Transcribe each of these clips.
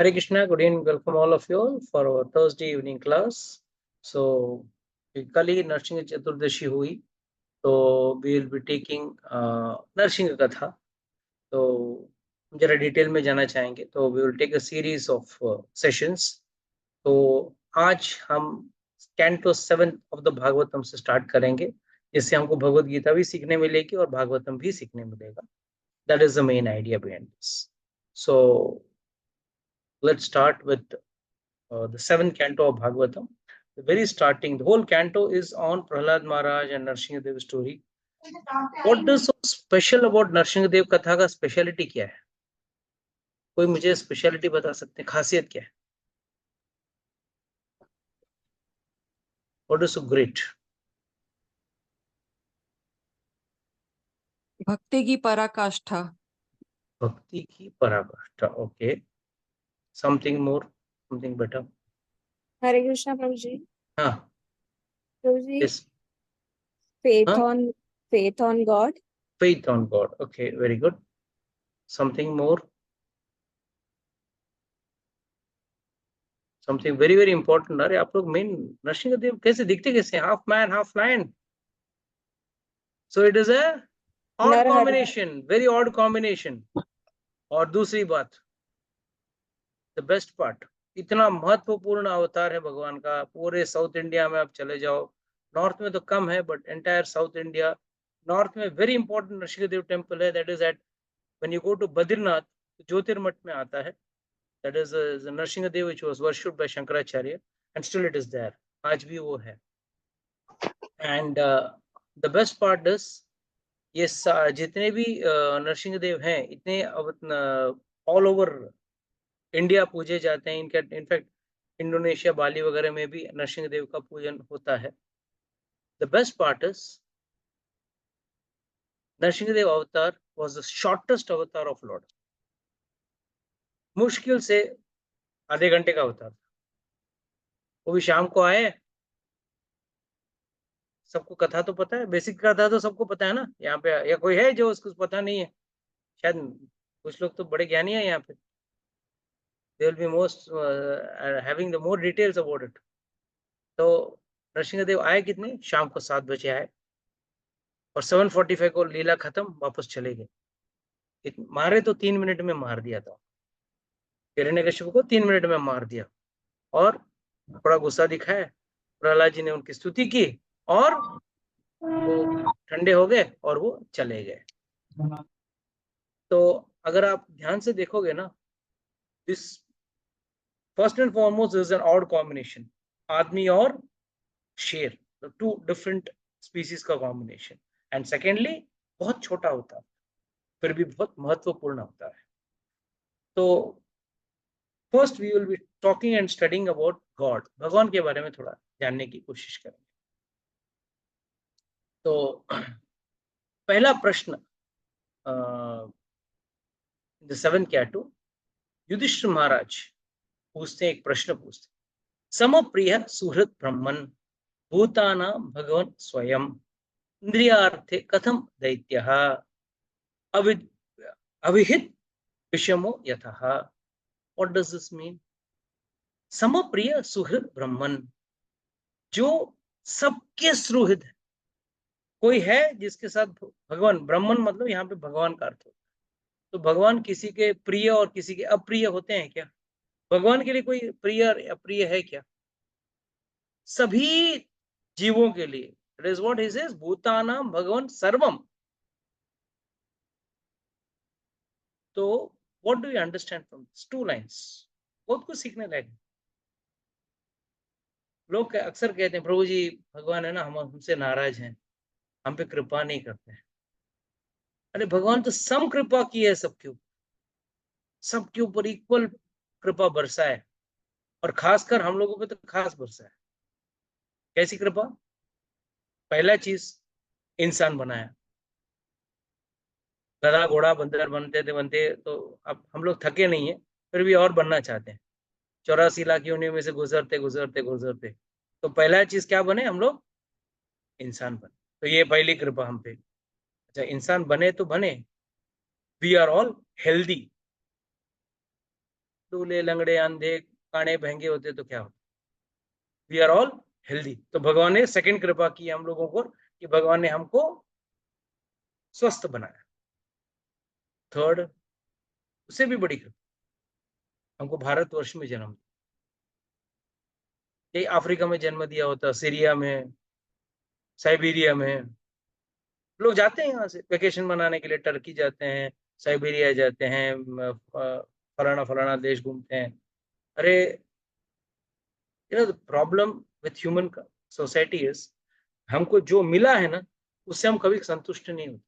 Hare Krishna, good evening, welcome all of you all for our Thursday evening class. So, कल ही नरसिंह चतुर्दशी हुई, तो we will be taking Narasimha कथा. तो जरा detail में जाना चाहेंगे, तो we will take a series of sessions. तो आज हम कैंटो 7 ऑफ द भागवतम से स्टार्ट करेंगे, जिससे हमको भगवत गीता भी सीखने मिलेगी और भागवतम भी सीखने मिलेगा. That is the main idea behind this. So let's start with the 7th canto of Bhagavatam. The very starting, the whole canto is on Prahlad Maharaj and Narsingadev story. What is so special about Narsingadev कथा का speciality क्या है? कोई मुझे speciality बता सकते हैं, खासियत क्या है? What is so great? भक्ति की पराकाष्ठा. भक्ति की पराकाष्ठा. Okay. Something more, something better. Hare Krishna, Prabhuji. हाँ. Prabhuji, Yes. faith Huh? on God. Faith on God. Okay, very good. Something more. Something very very important. अरे आप लोग मेन नरसिंहदेव कैसे दिखते कैसे? Half man half lion. So it is a odd combination, very odd combination. और दूसरी बात, the best part, इतना महत्वपूर्ण अवतार है भगवान का. पूरे साउथ इंडिया में आप चले जाओ, नॉर्थ में तो कम है, but entire south India, north में वेरी इंपॉर्टेंट नरसिंहदेव टेम्पल है. That is at when you go to Badrinath, Jyotirmath में आता है. That is Narasimhadev which was worshipped by Shankaracharya and still it is there. आज भी वो है. And the best part is, ये जितने भी नरसिंहदेव हैं, इतने ऑल ओवर इंडिया पूजे जाते हैं. इनका इनफैक्ट इंडोनेशिया, बाली वगैरह में भी नरसिंहदेव का पूजन होता है. The best part is, Narasimhadev avatar was the shortest avatar of lord. मुश्किल से आधे घंटे का अवतार, वो भी शाम को आए. सबको कथा तो पता है, बेसिक कथा तो सबको पता है ना यहाँ पे, या कोई है जो उसको पता नहीं है? शायद कुछ लोग तो बड़े ज्ञानी है यहाँ पे. they will be most having the more details about it. तो नरसिंहदेव आए कितने? शाम को 7 बजे आए और 7:45 को लीला खत्म, वापस चले गए. मारे तो 3 मिनट में मार दिया था. हिरण्यकश्यप को 3 मिनट में मार दिया और थोड़ा गुस्सा दिखाया. प्रहलाद जी ने उनकी स्तुति की और वो ठंडे हो गए और वो चले गए. तो अगर आप ध्यान से देखोगे ना, this first and foremost is an odd combination. आदमी और शेर, टू डिफरेंट स्पीसीज का कॉम्बिनेशन. एंड सेकेंडली, बहुत छोटा होता है, फिर भी बहुत महत्वपूर्ण होता है. तो first we will be talking and studying about god. भगवान के बारे में थोड़ा जानने की कोशिश करेंगे. तो पहला प्रश्न, द 7th कैंटो, युधिष्ठिर महाराज पूछते, एक प्रश्न पूछते. समप्रिय सुहृद ब्रह्मन भूताना भगवान स्वयं इंद्रियार्थे कथम दैत्यः अविहित विषमो यतः. What does this mean? समप्रिय सुहृद ब्रह्मन, जो सबके सुहृद है. कोई है जिसके साथ भगवान, ब्रह्मन मतलब यहाँ पे भगवान का अर्थ होता है. तो भगवान किसी के प्रिय और किसी के अप्रिय होते हैं क्या? भगवान के लिए कोई प्रिय और अप्रिय है क्या? सभी जीवों के लिए. It is what he says, भूतानां भगवान सर्वम. तो what do you understand from this 2 lines? बहुत कुछ सीखने लायक. लोग अक्सर कहते हैं, प्रभु जी भगवान है ना, हम हमसे नाराज हैं, हम पे कृपा नहीं करते हैं. अरे भगवान तो सम कृपा की है सबके ऊपर, सबके ऊपर इक्वल कृपा बरसा है. और खासकर हम लोगों पे तो खास बरसा है. कैसी कृपा? पहला चीज, इंसान बनाया. गधा घोड़ा बंदर बनते तो अब हम लोग थके नहीं है, फिर भी और बनना चाहते हैं. 84 लाख योनियों में से गुजरते गुजरते गुजरते, तो पहला चीज क्या बने हम लोग? इंसान बने. तो ये पहली कृपा हम पे. अच्छा, इंसान बने तो बने, वी आर ऑल हेल्दी. लूले लंगड़े अंधे काने भंगे होते तो क्या होता? We are all healthy. तो भगवान ने सेकंड कृपा की हम लोगों को कि भगवान ने हमको स्वस्थ बनाया। थर्ड, उससे भी बड़ी कृपा, हमको भारतवर्ष में जन्म दिया। यही अफ्रीका में जन्म दिया होता, सीरिया में, साइबेरिया में। लोग जाते हैं यहाँ से वेकेशन मनाने के लिए, टर्की जाते हैं, साइबेरिया जाते हैं, फलाना फलाना देश घूमते हैं। अरे the problem with human society is, हमको जो मिला है ना उससे हम कभी संतुष्ट नहीं होते।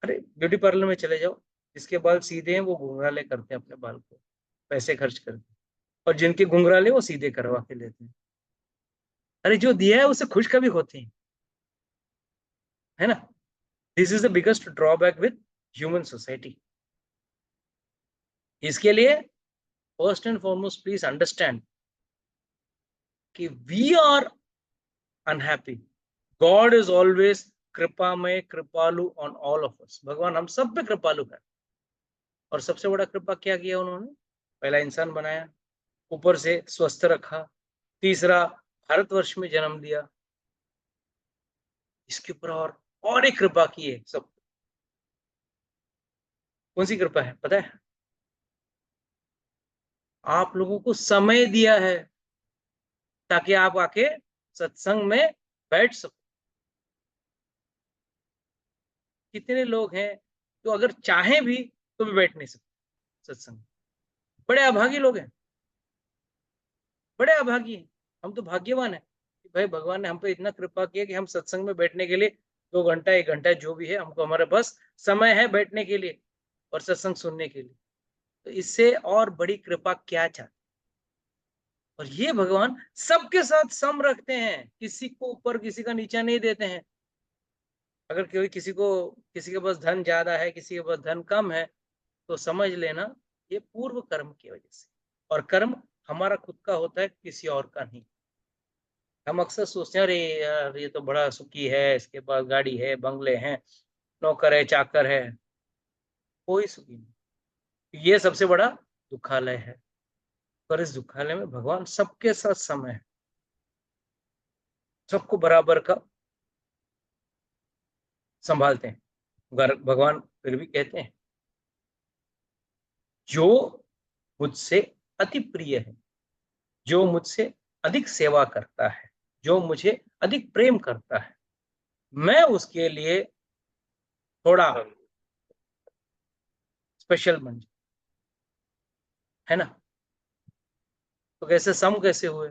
अरे ब्यूटी पार्लर में चले जाओ, जिसके बाल सीधे हैं वो घुंघराले करते हैं अपने बाल को, पैसे खर्च करके, और जिनके घुंघराले वो सीधे करवा के लेते हैं। अरे जो दिया है उससे खुश कभी होते हैं, है ना? This is the biggest drawback with human society. इसके लिए first and foremost please understand कि we are unhappy, God is always कृपामय कृपालु ऑन ऑल ऑफ अस। भगवान हम सब पे कृपालु है। और सबसे बड़ा कृपा क्या किया उन्होंने? पहला इंसान बनाया, ऊपर से स्वस्थ रखा, तीसरा भारतवर्ष में जन्म दिया, इसके ऊपर और एक कृपा की है सब। कौन सी कृपा है पता है? आप लोगों को समय दिया है ताकि आप आके सत्संग में बैठ सको। कितने लोग हैं जो अगर चाहें भी तो भी बैठ नहीं सकते सत्संग? बड़े अभागी लोग हैं, बड़े अभागी हैं। हम तो भाग्यवान हैं कि भाई भगवान ने हम पे इतना कृपा किया कि हम सत्संग में बैठने के लिए 2 घंटा 1 घंटा जो भी है हमको हमारे पास समय है बैठने के लिए और सत्संग सुनने के लिए। तो इससे और बड़ी कृपा क्या चाहते? और ये भगवान सबके साथ सम रखते हैं, किसी को ऊपर किसी का नीचा नहीं देते हैं। अगर कोई किसी के पास धन ज्यादा है, किसी के पास धन कम है, तो समझ लेना ये पूर्व कर्म की वजह से। और कर्म हमारा खुद का होता है, किसी और का नहीं। हम अक्सर सोचते हैं अरे यार ये तो बड़ा सुखी है, इसके पास गाड़ी है, बंगले हैं, नौकर है, चाकर है। कोई सुखी नहीं, ये सबसे बड़ा दुखालय है। पर इस दुखालय में भगवान सबके साथ सम है, सबको बराबर का संभालते हैं। भगवान फिर भी कहते हैं जो मुझसे अति प्रिय है, जो मुझसे अधिक सेवा करता है, जो मुझे अधिक प्रेम करता है, मैं उसके लिए थोड़ा स्पेशल बन जाऊं, है ना? तो कैसे सम कैसे हुए?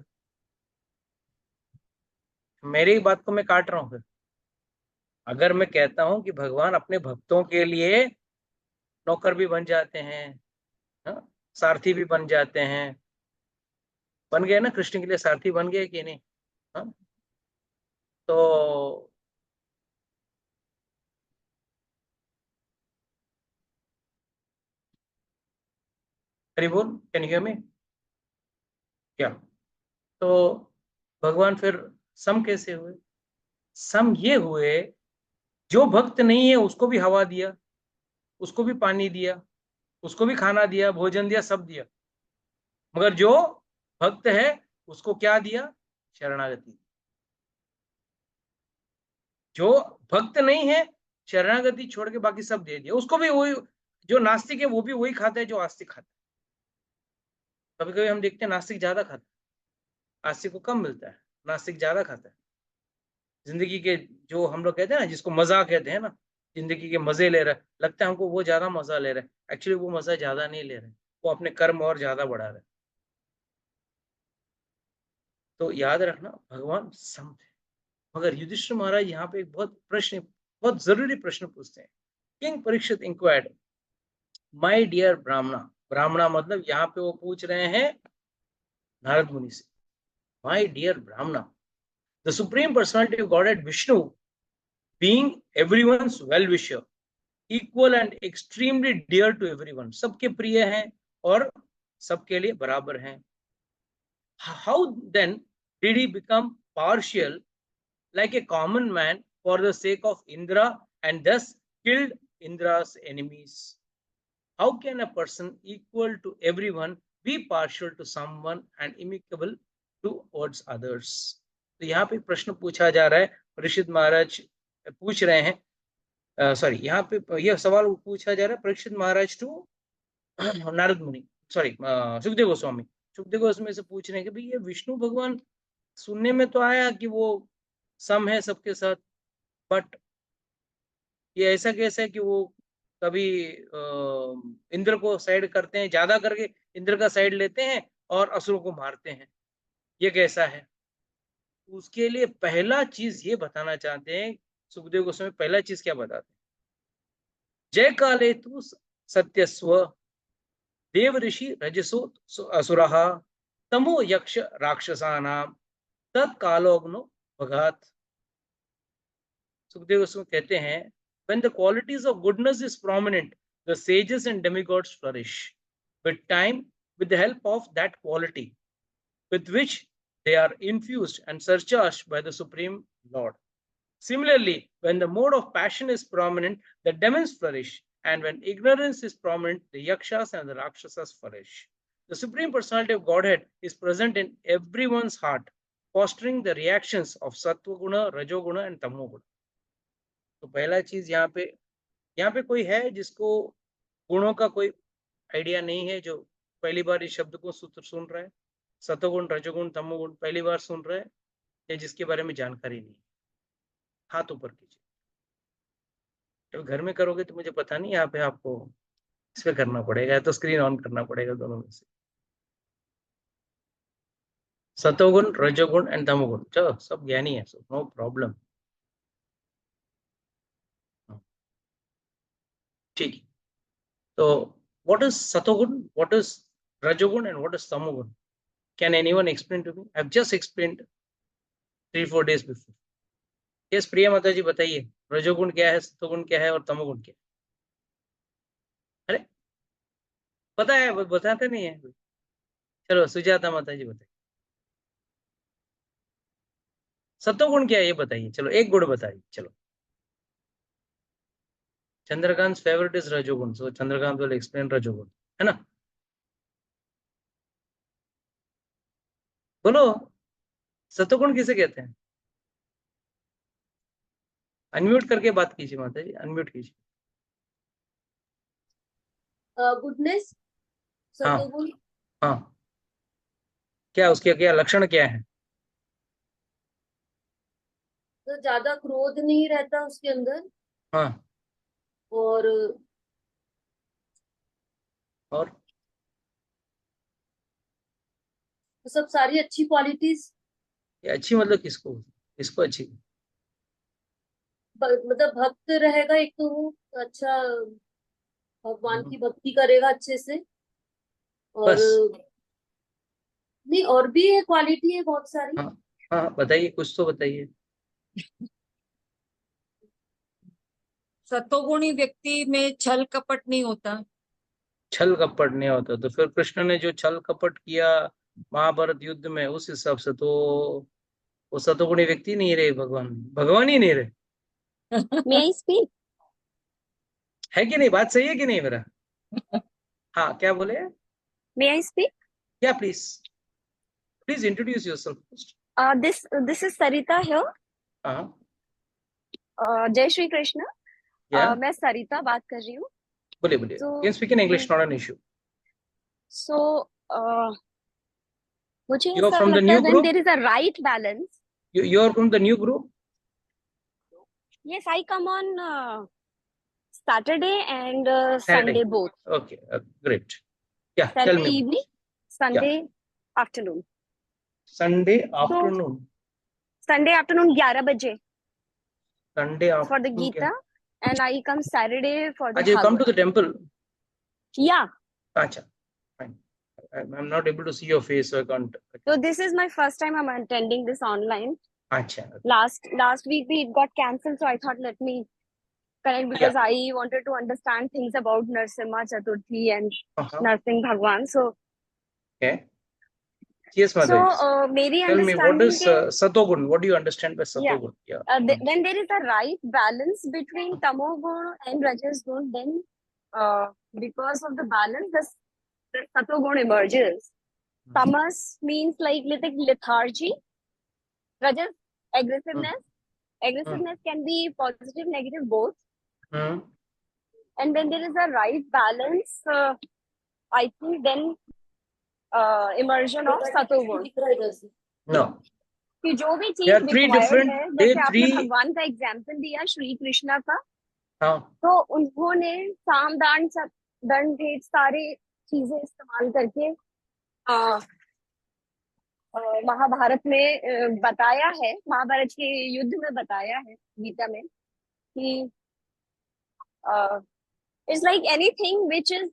मेरी बात को मैं काट रहा हूं फिर। अगर मैं कहता हूं कि भगवान अपने भक्तों के लिए नौकर भी बन जाते हैं, हाँ? सारथी भी बन जाते हैं, बन गए ना, कृष्ण के लिए सारथी बन गए कि नहीं? हाँ? तो हरि बोल, कैन यू हियर मी? क्या? तो भगवान फिर सम कैसे हुए? सम ये हुए, जो भक्त नहीं है उसको भी हवा दिया, उसको भी पानी दिया, उसको भी खाना दिया, भोजन दिया, सब दिया। मगर जो भक्त है उसको क्या दिया? शरणागति। जो भक्त नहीं है, शरणागति छोड़ के बाकी सब दे दिया उसको भी। वही जो नास्तिक है वो भी वही खाता है जो आस्तिक खाता है। कभी कभी हम देखते हैं नास्तिक ज्यादा खाता है, आस्तिक को कम मिलता है, नास्तिक ज्यादा खाता है। जिंदगी के जो हम लोग कहते हैं ना, जिसको मजा कहते हैं ना, जिंदगी के मजे ले रहा है, लगता है हमको वो ज्यादा मजा ले रहा है। एक्चुअली वो मजा ज्यादा नहीं ले रहे, वो अपने कर्म और ज्यादा बढ़ा रहे। तो याद रखना भगवान सम थे। मगर युधिष्ठिर महाराज यहाँ पे एक बहुत जरूरी प्रश्न पूछते हैं। King Parikshit inquired, my dear brahmana. Brahmana मतलब यहाँ पे वो पूछ रहे हैं नारद मुनि से, my dear brahmana, the supreme personality of god at Vishnu, being everyone's well wisher, equal and extremely dear to everyone, सबके प्रिय हैं और सबके लिए बराबर हैं। How then did he become partial like a common man for the sake of Indra and thus killed Indra's enemies? How can a person equal to everyone be partial to someone and amicable towards others? तो यहाँ पे प्रश्न पूछा जा रहा है, परीक्षित महाराज पूछ रहे हैं, सॉरी यहाँ पे यह सवाल पूछा जा रहा है परीक्षित महाराज टू नारद मुनि, सॉरी सुखदेव गोस्वामी। सुखदेव गोस्वामी से पूछ रहे हैं कि भाई ये विष्णु भगवान, सुनने में तो आया कि वो सम है सबके साथ, बट ये ऐसा कैसा है कि वो कभी इंद्र को साइड करते हैं, ज्यादा करके इंद्र का साइड लेते हैं और असुरों को मारते हैं, ये कैसा है? उसके लिए पहला चीज ये बताना चाहते हैं सुखदेव गोस्वामी, पहला चीज क्या बताते हैं? जय काले तु सत्यस्व देव ऋषि रजसो असुरः तमो यक्ष राक्षसानां तत्कालोग्नो भगात। सुखदेव गोस्वामी कहते हैं, when the qualities of goodness is prominent, the sages and demigods flourish. With time, with the help of that quality with which they are infused and surcharged by the Supreme Lord. Similarly, when the mode of passion is prominent, the demons flourish, and when ignorance is prominent, the yakshas and the rakshasas flourish. The Supreme Personality of Godhead is present in everyone's heart, fostering the reactions of Sattva Guna, Rajo Guna and Tamo Guna. तो पहला चीज यहाँ पे कोई है जिसको गुणों का कोई आइडिया नहीं है, जो पहली बार इस शब्द को सूत्र सुन रहा है, सतोगुण रजोगुण तमोगुण पहली बार सुन रहा है, या जिसके बारे में जानकारी नहीं, हाथ ऊपर कीजिए। जब घर में करोगे तो मुझे पता नहीं, यहाँ पे आपको इस पे करना पड़ेगा, तो स्क्रीन ऑन करना पड़ेगा, दोनों में से सतोगुण रजोगुण एंड तमोगुण। चलो सब ज्ञानी है, सब नो प्रॉब्लम, ठीक है। तो what is satogun, what is rajogun and what is tamogun? Can anyone explain to me? I've just explained 3-4 days before. Yes, प्रिया माता जी बताइए, रजोगुण क्या है, सतोगुण क्या है और तमोगुण क्या है? अरे पता है, बताते नहीं है। चलो सुजाता माता जी बताइए, सतोगुण क्या है ये बताइए, चलो एक गुण बताइए। चलो चंद्रकांत फेवरेट इज रजोगुण, सो चंद्रकांत विल एक्सप्लेन रजोगुण, है ना? बोलो सतोगुण किसे कहते हैं? अनम्यूट करके बात कीजिए माता जी, अनम्यूट कीजिए। गुडनेस, हाँ सतोगुण। हाँ, क्या उसके क्या लक्षण क्या है? तो ज्यादा क्रोध नहीं रहता उसके अंदर, हाँ, और सब सारी अच्छी क्वालिटीज। ये अच्छी मतलब किसको, इसको अच्छी? मतलब भक्त रहेगा एक तो वो अच्छा, भगवान की भक्ति करेगा अच्छे से, और बस? नहीं और भी है, क्वालिटी है बहुत सारी। हाँ हाँ बताइए, कुछ तो बताइए। सतोगुणी व्यक्ति में छल कपट नहीं होता। छल कपट नहीं होता, तो फिर कृष्ण ने जो छल कपट किया महाभारत युद्ध में, उस हिसाब से तो वो सतोगुणी व्यक्ति नहीं रहे, भगवान ही नहीं रहे। May I speak? है कि नहीं? बात सही है कि नहीं मेरा? हाँ क्या बोले? May I speak? क्या please please introduce yourself first. This is Sarita here. हाँ जय श्री कृष्ण। क्या? मैं सरिता बात कर रही हूँ। बोलिए बोलिए, can speak in English, not an issue. So मुझे You are ऐसा from the लगता new है when group? there is a right balance. You are from the new group? Yes, I come on Saturday and Saturday. Sunday both. Okay, great. Yeah, tell Saturday me. evening, Sunday afternoon. Sunday afternoon. Sunday afternoon 11 बजे Sunday afternoon for the Gita, and I come Saturday for the you come to Bhagavad. the temple? Yeah. Acha, fine. I'm not able to see your face, so I can't. So this is my first time I'm attending this online. Acha. Last week it got cancelled, so I thought let me connect because I wanted to understand things about Narsimha Chaturthi and Narsingh Bhagwan. So okay. Yes, Mother. So मेरी tell me, what is understanding Satogun? What do you understand by Satogun? when there is a right balance between Tamogun and Rajasgun, then because of the balance, the Sattva emerges. Tamas means like lethargy. Rajas, aggressiveness. Aggressiveness can be positive, negative, both. Hmm. And when there is a right balance, I think then immersion of Sattva. No, कि जो भी there चीज are three required different. है, They जैसे आपने three. भगवान का example दिया श्री कृष्णा का, हाँ. तो उन्होंने साम दान सब दंड भेद सारे चीजें इस्तेमाल करके महाभारत में बताया है, महाभारत के युद्ध में बताया है गीता में कि it's like anything which is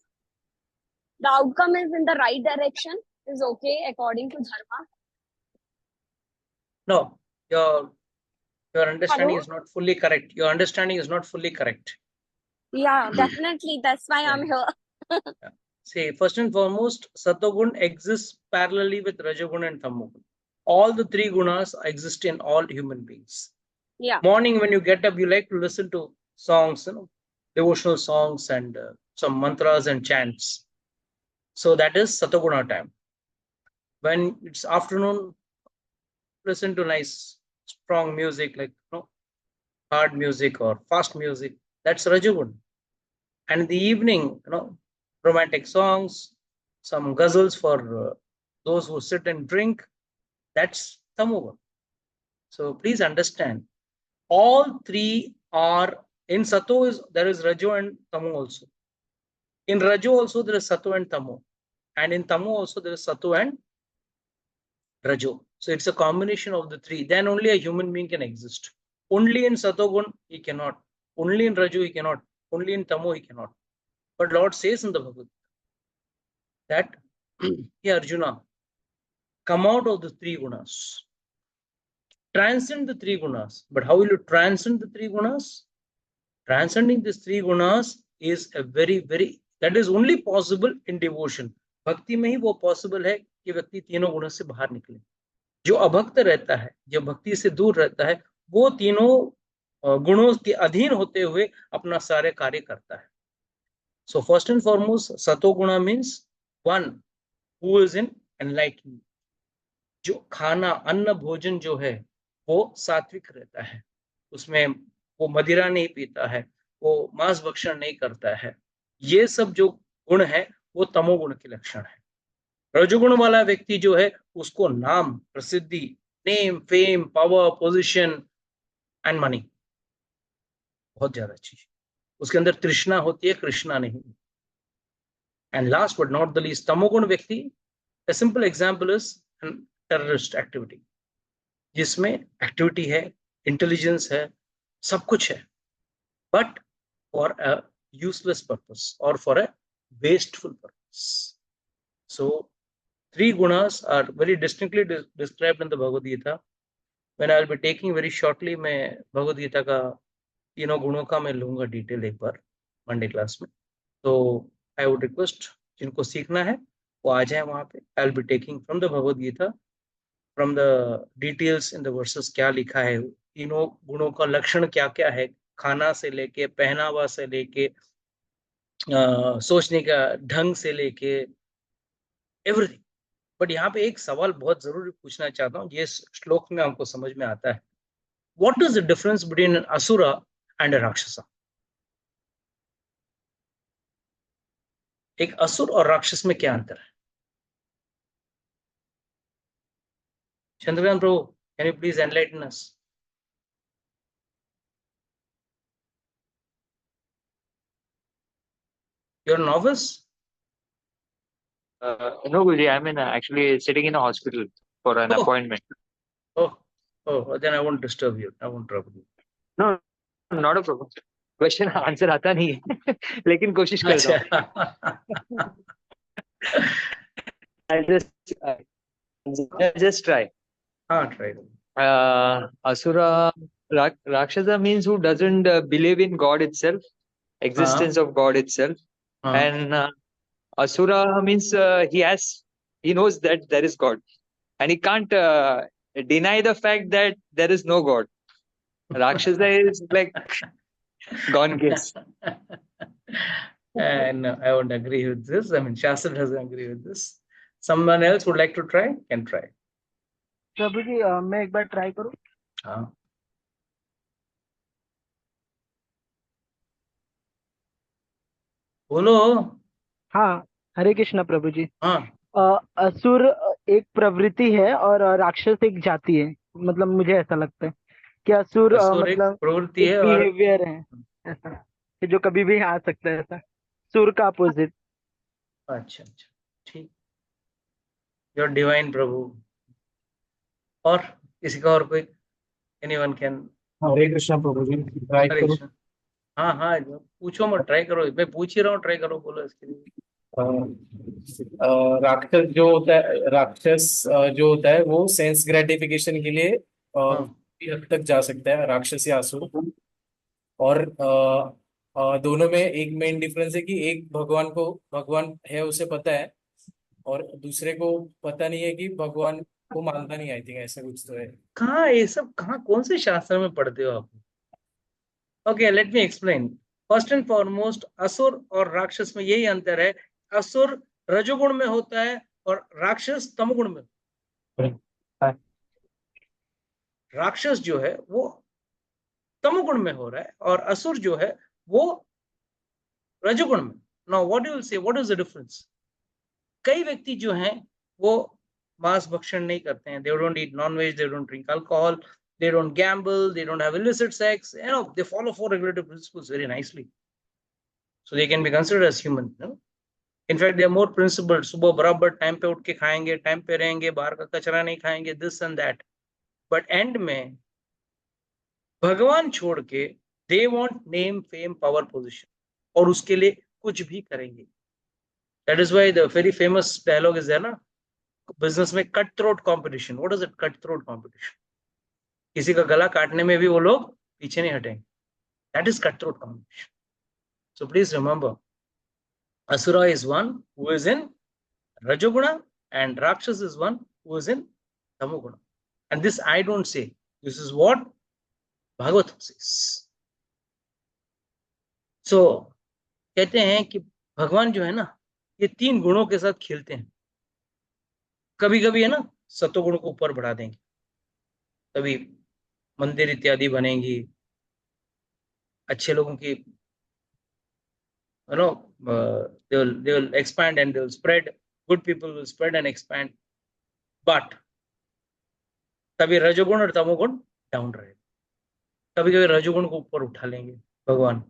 the outcome is in the right direction is okay according to dharma. No, your understanding Hello? is not fully correct. Your understanding is not fully correct. Yeah, definitely. That's why I'm here. See, first and foremost, Sattvagun exists parallelly with Rajagun and Tamogun. All the three gunas exist in all human beings. Yeah. Morning when you get up, you like to listen to songs, devotional songs and some mantras and chants. So that is Sattaguna time. When it's afternoon, listen to nice, strong music like hard music or fast music. That's Rajagun. And in the evening, romantic songs, some ghazals for those who sit and drink. That's Tamogun. So please understand, all three are in Sato. There is Rajo and Tamo also. In Rajo also there is Sato and Tamo, and in Tamo also there is Sato and Rajo. So it's a combination of the three. Then only a human being can exist. Only in Satogun he cannot. Only in Rajo he cannot. Only in Tamo he cannot. But Lord says in the Bhagavad Gita that, hey Arjuna, come out of the three gunas. Transcend the three gunas. But how will you transcend the three gunas? Transcending these three gunas is a that is only possible in devotion. भक्ति में ही वो possible है कि व्यक्ति तीनों गुणों से बाहर निकले. जो अभक्त रहता है, जो भक्ति से दूर रहता है, वो तीनों गुणों के अधीन होते हुए अपना सारे कार्य करता है. So first and foremost, Sato Guna means one who is in enlightenment. जो खाना अन्न भोजन जो है वो सात्विक रहता है, उसमें वो मदिरा नहीं पीता है, वो मांस भक्षण नहीं करता है. ये सब जो गुण है वो तमोगुण के लक्षण है. रजोगुण वाला व्यक्ति जो है उसको नाम, प्रसिद्धि, name, fame, power, position and money, बहुत ज्यादा चीज. उसके अंदर तृष्णा होती है, कृष्णा नहीं. And last but not the least, तमोगुण व्यक्ति, a simple example is terrorist activity, जिसमें एक्टिविटी है, इंटेलिजेंस है, सब कुछ है, but for a useless purpose और for a wasteful purpose. So three gunas are very distinctly described in the Bhagavad Gita. When I will be taking very shortly, मैं भगवद गीता का तीनों गुणों का मैं लूंगा डिटेल एक बार मंडे क्लास में. तो आई वुड रिक्वेस्ट जिनको सीखना है वो आ जाए वहां पे. I will be taking from the Bhagavad Gita, from the details in the verses, क्या लिखा है, तीनों गुणों का लक्षण क्या क्या है, खाना से लेके, पहनावा से लेके, सोचने का ढंग से लेके, एवरीथिंग. बट यहाँ पे एक सवाल बहुत जरूरी पूछना चाहता हूँ, ये श्लोक में हमको समझ में आता है. What is the difference between an asura and a rakshasa? एक असुर और राक्षस में क्या अंतर है? Chandrakant Prabhu, can you please enlighten us? You're a novice? No, Guruji, I'm actually sitting in a hospital for an appointment. Oh, then I won't disturb you. I won't trouble you. No, not a problem. Question answer आता नहीं है, लेकिन कोशिश करता हूँ. I'll just try. Try. Asura, Rakshasa means who doesn't believe in God itself, existence of God itself. And Asura means he knows that there is God, and he can't deny the fact that there is no God. Rakshasa is like gone case. And I won't agree with this. I mean, Shastra doesn't agree with this. Someone else would like to try? Can try. प्रभु जी मैं एक बार try करूं? हाँ. बोलो. हाँ, हरे कृष्णा प्रभु जी। हाँ. असुर एक प्रवृत्ति है और राक्षस एक जाति है, मतलब मुझे ऐसा लगता है कि असुर असुर एक मतलब प्रवृत्ति एक है और बिहेवियर है ऐसा, कि जो कभी भी आ सकता है ऐसा, सुर का अपोजिट। अच्छा अच्छा ठीक. Your divine Prabhu. और किसी का और कोई? Anyone can? Hare Krishna Prabhu ji, try हरे करो। कृष्ण. हाँ हाँ पूछो मत, ट्राई करो. मैं पूछ ही रहा हूँ, ट्राई करो. बोलो इसके लिए. राक्षस जो होता है, राक्षस जो होता है वो सेंस ग्रेटिफिकेशन के लिए हाँ. काफी हद तक जा सकता है, राक्षस या असुर। और दोनों में एक मेन डिफरेंस है कि एक भगवान है उसे पता है, और दूसरे को पता नहीं है कि भगवान को मानता नहीं। आई थिंक ऐसा कुछ तो है। कहाँ ये सब, कहाँ कौन से शास्त्र में पढ़ते हो आप? Okay, let me explain. First and foremost, असुर और राक्षस में यही अंतर है. असुर रजोगुण में होता है और राक्षस तमोगुण में. राक्षस जो है वो तमोगुण में हो रहा है और असुर जो है वो रजोगुण में. Now what you will say, what is the difference? कई व्यक्ति जो हैं वो मांस भक्षण नहीं करते हैं. They don't eat non veg, they don't drink alcohol, they don't gamble, they don't have illicit sex, they follow four regulative principles very nicely, so they can be considered as human. In fact, they are more principled. सुबह बराबर time पे उठ के खाएंगे, time पे रहेंगे, बाहर का कचरा नहीं खाएंगे, this and that. But end में भगवान छोड़ के they want name, fame, power, position, और उसके लिए कुछ भी करेंगे. That is why the very famous dialogue is there ना, बिजनेस में cut throat competition. What is it? Cut throat competition. किसी का गला काटने में भी वो लोग पीछे नहीं हटेंगे. That is cut throat competition. So please remember, asura is one who is in rajoguna and Rakshas is one who is in Tamoguna. And this I don't say. This is what Bhagavatam says. So कहते हैं कि भगवान जो है ना, ये तीन गुणों के साथ खेलते हैं. कभी कभी है ना सतोगुण को ऊपर बढ़ा देंगे, कभी मंदिर इत्यादि बनेंगी, अच्छे लोगों की they will expand and they will spread. Good people will spread and expand. But तभी रजोगुण और तमोगुण डाउन रहेगा. कभी कभी रजोगुण को ऊपर उठा लेंगे भगवान,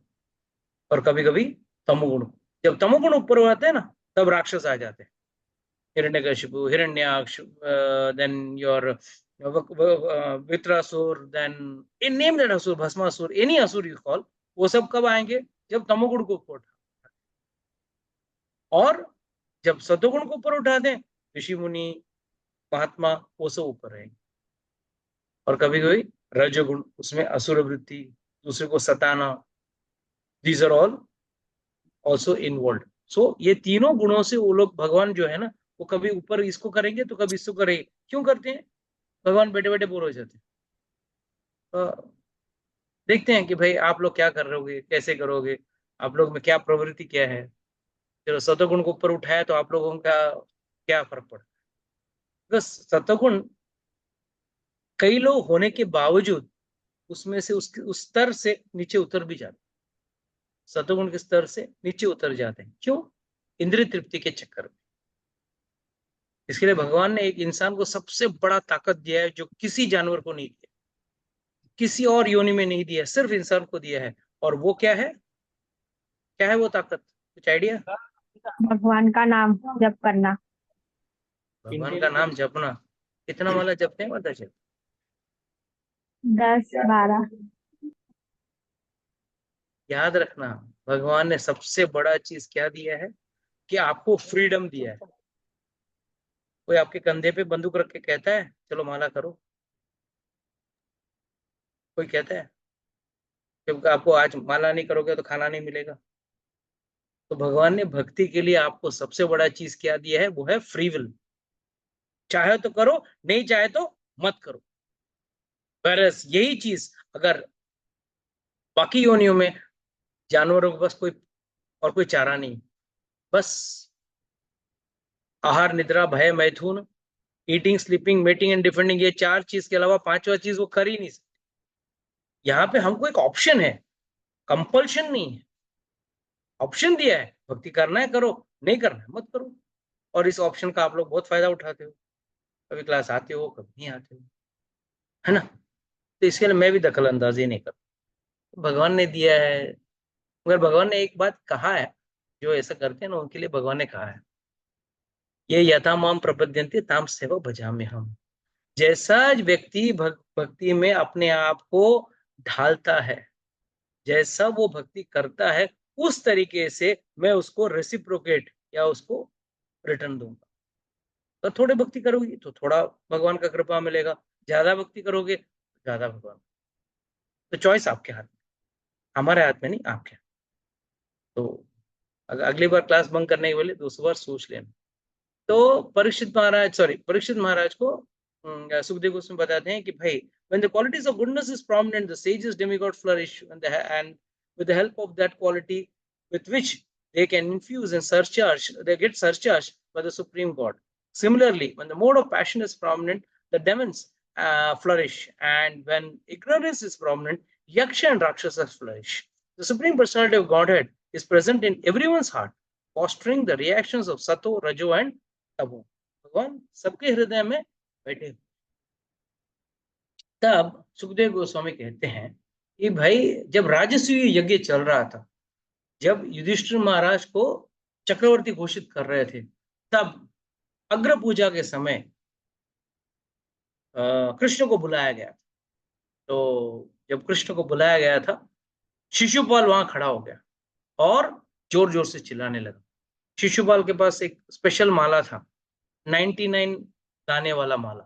और कभी कभी तमोगुण. जब तमोगुण ऊपर हो जाते हैं ना, तब राक्षस आ जाते हैं. Hiranyakashipu, Hiranyaksha, then your Vritrasura, then in name that असुर, भस्मासुर, any असुर you call, वो सब कब आएंगे? जब तमोगुण को ऊपर उठा. और जब सतोगुण को ऊपर उठा दें, ऋषि मुनि महात्मा वो सब ऊपर रहेंगे. और कभी कभी रजोगुण, उसमें असुर वृत्ति, दूसरे को सताना, these are all also involve. So ये तीनों गुणों से वो लोग, भगवान जो है ना, वो कभी ऊपर इसको करेंगे तो कभी इसको करेंगे. क्यों करते हैं? भगवान बैठे बैठे बोर हो जाते हैं. तो देखते हैं कि भाई आप लोग क्या कर रहे, कैसे करोगे, आप लोग में क्या प्रवृत्ति क्या है. चलो सतोगुण को ऊपर उठाया तो आप लोगों का क्या फर्क पड़ता है? बस सतोगुण कई लोग होने के बावजूद उसमें से उस स्तर से नीचे उतर भी जाते. सतोगुण के स्तर से नीचे उतर जाते हैं. क्यों? इंद्रिय तृप्ति के चक्कर में. इसके लिए भगवान ने एक इंसान को सबसे बड़ा ताकत दिया है जो किसी जानवर को नहीं दिया, किसी और योनि में नहीं दिया, सिर्फ इंसान को दिया है. और वो क्या है? क्या है वो ताकत? कुछ आइडिया? भगवान का नाम जप करना. भगवान का नाम जपना. कितना माला जपते हैं पता चल? 10-12. याद रखना, भगवान ने सबसे बड़ा चीज क्या दिया है? कि आपको फ्रीडम दिया है. कोई आपके कंधे पे बंदूक रख के कहता है चलो माला करो? कोई कहता है? क्योंकि आपको आज माला नहीं करोगे तो खाना नहीं मिलेगा. तो भगवान ने भक्ति के लिए आपको सबसे बड़ा चीज क्या दिया है? वो है फ्री विल. चाहे तो करो, नहीं चाहे तो मत करो. वैरस यही चीज अगर बाकी योनियों में जानवरों के पास कोई और कोई चारा नहीं, बस आहार, निद्रा, भय, मैथुन, eating, sleeping, mating and defending, ये 4 चीज के अलावा 5वां चीज वो कर ही नहीं सकते। यहाँ पे हमको एक ऑप्शन है, कंपल्शन नहीं है, ऑप्शन दिया है, भक्ति करना है करो, नहीं करना है मत करो। और इस ऑप्शन का आप लोग बहुत फायदा उठाते हो, कभी क्लास आते हो कभी नहीं आते हो, है ना। तो इसके लिए मैं भी दखल अंदाजी नहीं करता, भगवान ने दिया है। मगर भगवान ने एक बात कहा है, जो ऐसा करते हैं ना उनके लिए भगवान ने कहा है, ये यथा माम प्रपद्यन्ते ताम सेव भजाम्य हम। जैसा व्यक्ति भक्ति में अपने आप को ढालता है, जैसा वो भक्ति करता है, उस तरीके से मैं उसको रेसिप्रोकेट या उसको रिटर्न दूंगा। तो थोड़ी भक्ति करोगी तो थोड़ा भगवान का कृपा मिलेगा, ज्यादा भक्ति करोगे ज्यादा भगवान। तो चॉइस आपके हाथ में, हमारे हाथ में नहीं, आपके हाथ। तो अगर अगली बार क्लास बंक करने के बोले तो उस बार सोच लेना। तो परीक्षित महाराज को सुखदेव गोस्वामी बताते हैं कि भाई, when the qualities of goodness is prominent, the sages demigod flourish, and with the help of that quality with which they can infuse and surcharge, they get surcharged by the supreme God. Similarly, when the mode of passion is prominent, the demons flourish, and when ignorance is prominent, yaksha and rakshasas flourish. The supreme personality of Godhead is present in everyone's heart, fostering the reactions of sato, rajo and तमो। भगवान सबके हृदय में बैठे। तब सुखदेव गोस्वामी कहते हैं कि भाई, जब राजसूय यज्ञ चल रहा था, जब युधिष्ठिर महाराज को चक्रवर्ती घोषित कर रहे थे, तब अग्र पूजा के समय कृष्ण को बुलाया गया। तो जब कृष्ण को बुलाया गया था, शिशुपाल वहां खड़ा हो गया और जोर जोर से चिल्लाने लगा। शिशुपाल के पास एक स्पेशल माला था, 99 गाने वाला माला,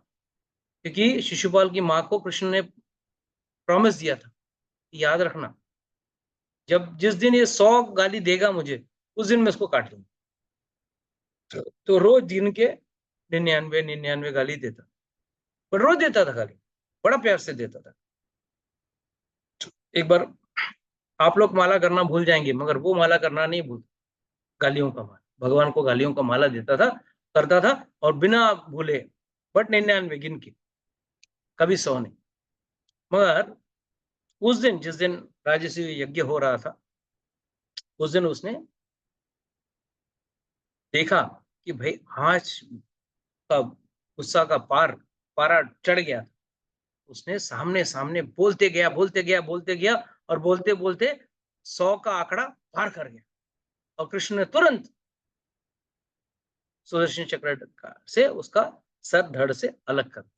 क्योंकि शिशुपाल की माँ को कृष्ण ने प्रॉमिस दिया था, याद रखना जिस दिन ये 100 गाली देगा मुझे, उस दिन मैं इसको काट लूंगा। तो रोज दिन के 99 गाली देता, पर रोज देता था गाली, बड़ा प्यार से देता था। एक बार आप लोग माला करना भूल जाएंगे, मगर वो माला करना नहीं भूल, गालियों का माला, भगवान को गालियों का माला देता था, करता था, और बिना भूले, बट 99 गिन के, कभी 100 नहीं। मगर उस दिन, जिस दिन राजसूय यज्ञ हो रहा था, उस दिन उसने देखा कि भाई आज का गुस्सा का पारा चढ़ गया। उसने सामने सामने बोलते गया और बोलते बोलते 100 का आंकड़ा पार कर गया, और कृष्ण ने तुरंत सुदर्शन चक्र से उसका सर धड़ से अलग कर दिया।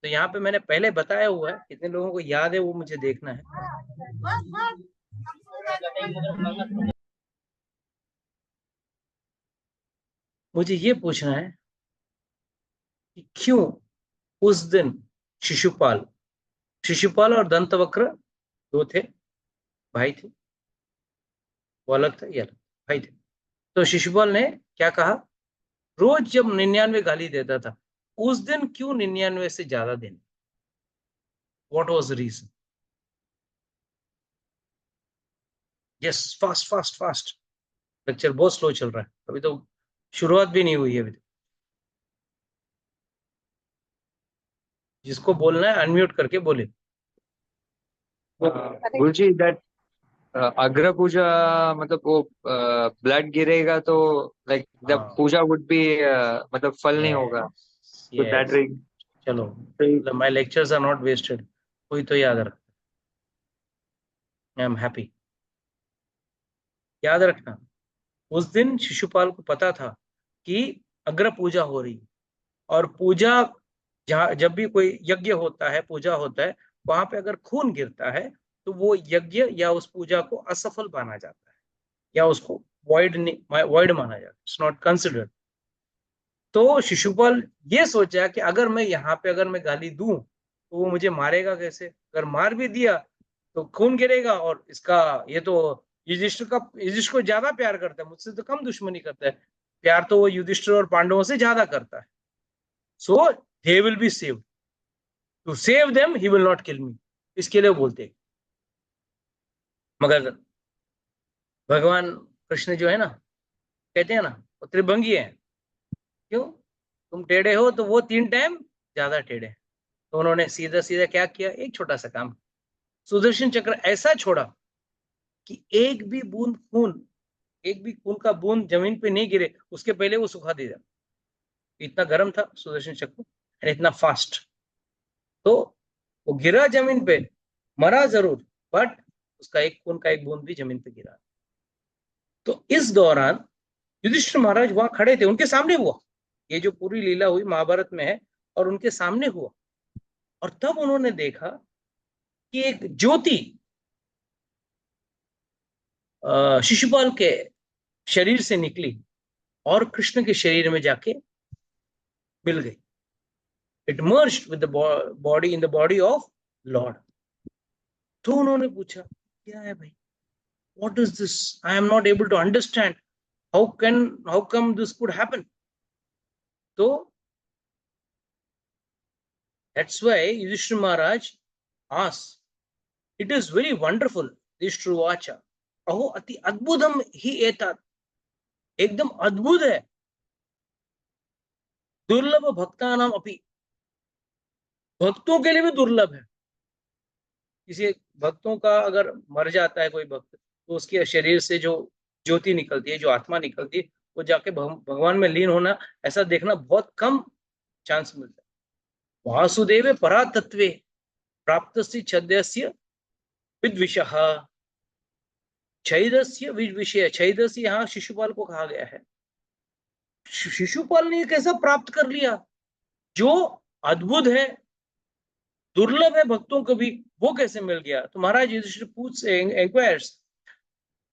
तो यहाँ पे मैंने पहले बताया हुआ है, कितने लोगों को याद है वो मुझे देखना है। मुझे ये पूछना है कि क्यों उस दिन शिशुपाल और दंतवक्र दो थे, भाई थे, वो अलग था, ये अलग भाई थे। तो शिशुपाल ने क्या कहा, रोज जब 99 गाली देता था, उस दिन क्यों 99 से ज्यादा देने? What was the reason? Yes, fast lecture बहुत स्लो चल रहा है, अभी तो शुरुआत भी नहीं हुई है अभी। जिसको बोलना है अनम्यूट करके बोले। गुरुजी, दैट अग्र पूजा, मतलब वो ब्लड गिरेगा तो like the puja would be, मतलब फल नहीं होगा, तो दैट रिंग। चलो, my lectures are not wasted, कोई तो याद रख, आई एम हैप्पी। याद रखना, उस दिन शिशुपाल को पता था कि अग्र पूजा हो रही है, और पूजा जब भी कोई यज्ञ होता है, पूजा होता है, वहां पे अगर खून गिरता है तो वो यज्ञ या उस पूजा को असफल माना जाता है, या उसको वॉइड माना जाता है, इट्स नॉट कंसिडर्ड। तो शिशुपाल ये सोचा कि अगर मैं यहाँ पे अगर मैं गाली दूं तो वो मुझे मारेगा कैसे, अगर मार भी दिया तो खून गिरेगा, और इसका ये तो युधिष्ठिर को ज्यादा प्यार करता है, मुझसे तो कम दुश्मनी करता है, प्यार तो वो युधिष्ठिर और पांडवों से ज्यादा करता है। So they will be saved, to save them he will not kill me, इसके लिए बोलते हैं। मगर भगवान कृष्ण जो है ना, कहते हैं ना, वो त्रिभंगी है। क्यों? तुम टेढ़े हो तो वो 3 टाइम ज्यादा टेढ़े। तो उन्होंने सीधा सीधा क्या किया, एक छोटा सा काम, सुदर्शन चक्र ऐसा छोड़ा कि एक भी बूंद खून, एक भी खून का बूंद जमीन पे नहीं गिरे उसके पहले वो सुखा दिया। इतना गर्म था सुदर्शन चक्र, और इतना फास्ट। तो वो गिरा जमीन पे, मरा जरूर, बट उसका एक खून का एक बूंद भी जमीन पे गिरा। तो इस दौरान युधिष्ठिर महाराज वहां खड़े थे, उनके सामने हुआ ये जो पूरी लीला हुई महाभारत में है, और उनके सामने हुआ। और तब उन्होंने देखा कि एक ज्योति शिशुपाल के शरीर से निकली और कृष्ण के शरीर में जाके मिल गई। It merged with the body, in the body of Lord. तो उन्होंने पूछा, क्या है भाई, what is this, I am not able to understand, how come this could happen. तो that's why Yudhishthira Maharaj asked, it is very wonderful युधिष्ठिरवाचा अहो अति अद्भुतम ही एतत्, एकदम अद्भुत है, दुर्लभ भक्तानाम अपि, भक्तों के लिए भी दुर्लभ है। किसी भक्तों का अगर मर जाता है कोई भक्त, तो उसके शरीर से जो ज्योति निकलती है, जो आत्मा निकलती है, वो जाके भगवान में लीन होना, ऐसा देखना बहुत कम चांस मिलता है। वासुदेवे परातत्वे प्राप्तस्य छद्यस्य विद्विषः, छैदस्य विषय, छैदस्य यहाँ शिशुपाल को कहा गया है। शिशुपाल ने कैसा प्राप्त कर लिया, जो अद्भुत है, दुर्लभ है भक्तों को भी, वो कैसे मिल गया। तो महाराज युधिष्ठिर पूछ enquires,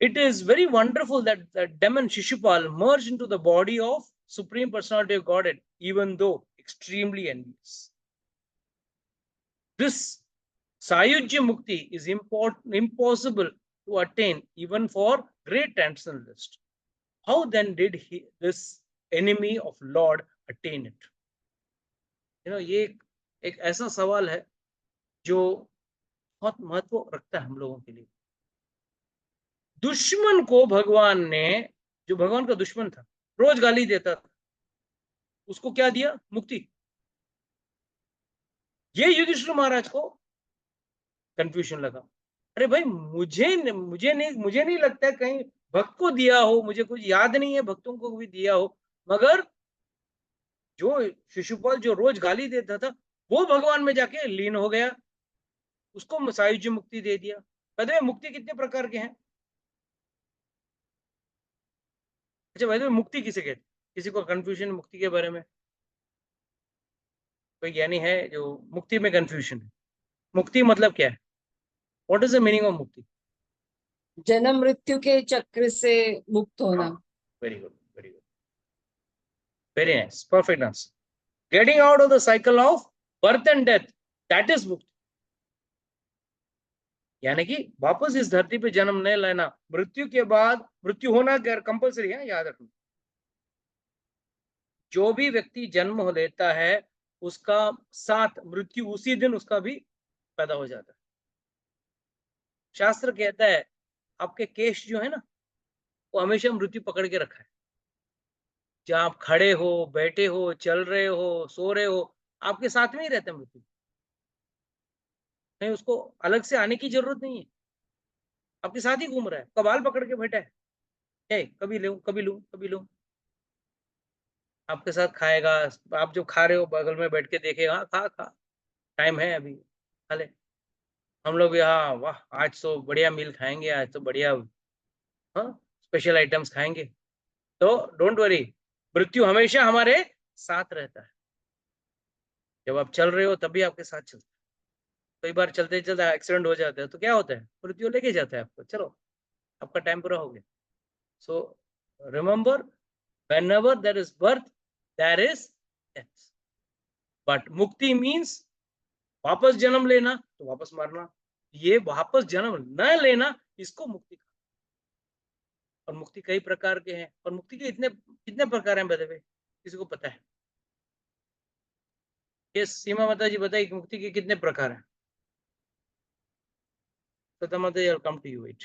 it is very wonderful that the demon Shishupal merged into the body of Supreme Personality of Godhead, even though extremely envious. This Sayujya Mukti is impossible to attain even for great transcendentalists. How then did this enemy of Lord attain it? ये एक ऐसा सवाल है जो बहुत महत्व रखता है हम लोगों के लिए। दुश्मन को भगवान ने, जो भगवान का दुश्मन था, रोज गाली देता था, उसको क्या दिया, मुक्ति। ये युधिष्ठिर महाराज को कंफ्यूजन लगा, अरे भाई मुझे नहीं लगता कहीं भक्त को दिया हो, मुझे कुछ याद नहीं है भक्तों को भी दिया हो, मगर जो शिशुपाल जो रोज गाली देता था, वो भगवान में जाके लीन हो गया, उसको सायुज्य मुक्ति दे दिया। कहते मुक्ति कितने प्रकार के हैं? अच्छा भाई, मुक्ति किसे कहते? किसी को कंफ्यूजन मुक्ति के बारे में? कोई ज्ञानी है जो मुक्ति में कंफ्यूजन है? मुक्ति मतलब क्या है? What is the meaning of मुक्ति? जन्म मृत्यु के चक्र से मुक्त होना। Very good, very good, very nice, perfect answer. Getting out of the cycle of birth and death, that is मुक्ति। यानी कि वापस इस धरती पे जन्म नहीं लेना, मृत्यु के बाद, मृत्यु होना कंपल्सरी है, याद रखना। जो भी व्यक्ति जन्म लेता है उसका साथ मृत्यु उसी दिन उसका भी पैदा हो जाता है। शास्त्र कहता है आपके केश जो है ना, वो हमेशा मृत्यु पकड़ के रखा है। जहां आप खड़े हो, बैठे हो, चल रहे हो, सो रहे हो, आपके साथ में ही रहता है मृत्यु। नहीं, उसको अलग से आने की जरूरत नहीं है, आपके साथ ही घूम रहा है, कबाल पकड़ के बैठा है, कभी लूं कभी लूं कभी लूं, आपके साथ खाएगा। आप जो खा रहे हो बगल में बैठ के देखेगा, हाँ खा खा, टाइम है अभी, खा ले। हम लोग यहाँ, वाह आज तो बढ़िया मील खाएंगे, आज तो बढ़िया, हाँ स्पेशल आइटम्स खाएंगे। तो डोंट वरी, मृत्यु हमेशा हमारे साथ रहता है। जब आप चल रहे हो तभी आपके साथ चलता है। कई बार चलते चलते एक्सीडेंट हो जाता है, तो क्या होता है, मृत्यु लेके जाता है आपको, चलो आपका टाइम पूरा हो गया। So remember, whenever there is birth there is death, but मुक्ति मीन्स वापस जन्म लेना तो वापस मरना। ये वापस जन्म न लेना, इसको मुक्ति कहा। और मुक्ति कई प्रकार के हैं, और मुक्ति के इतने कितने प्रकार हैं बताइए, किसी को पता है? ये सीमा माता जी बताइए, मुक्ति के कितने प्रकार हैं? तो माता जी, कम टू यू, वेट।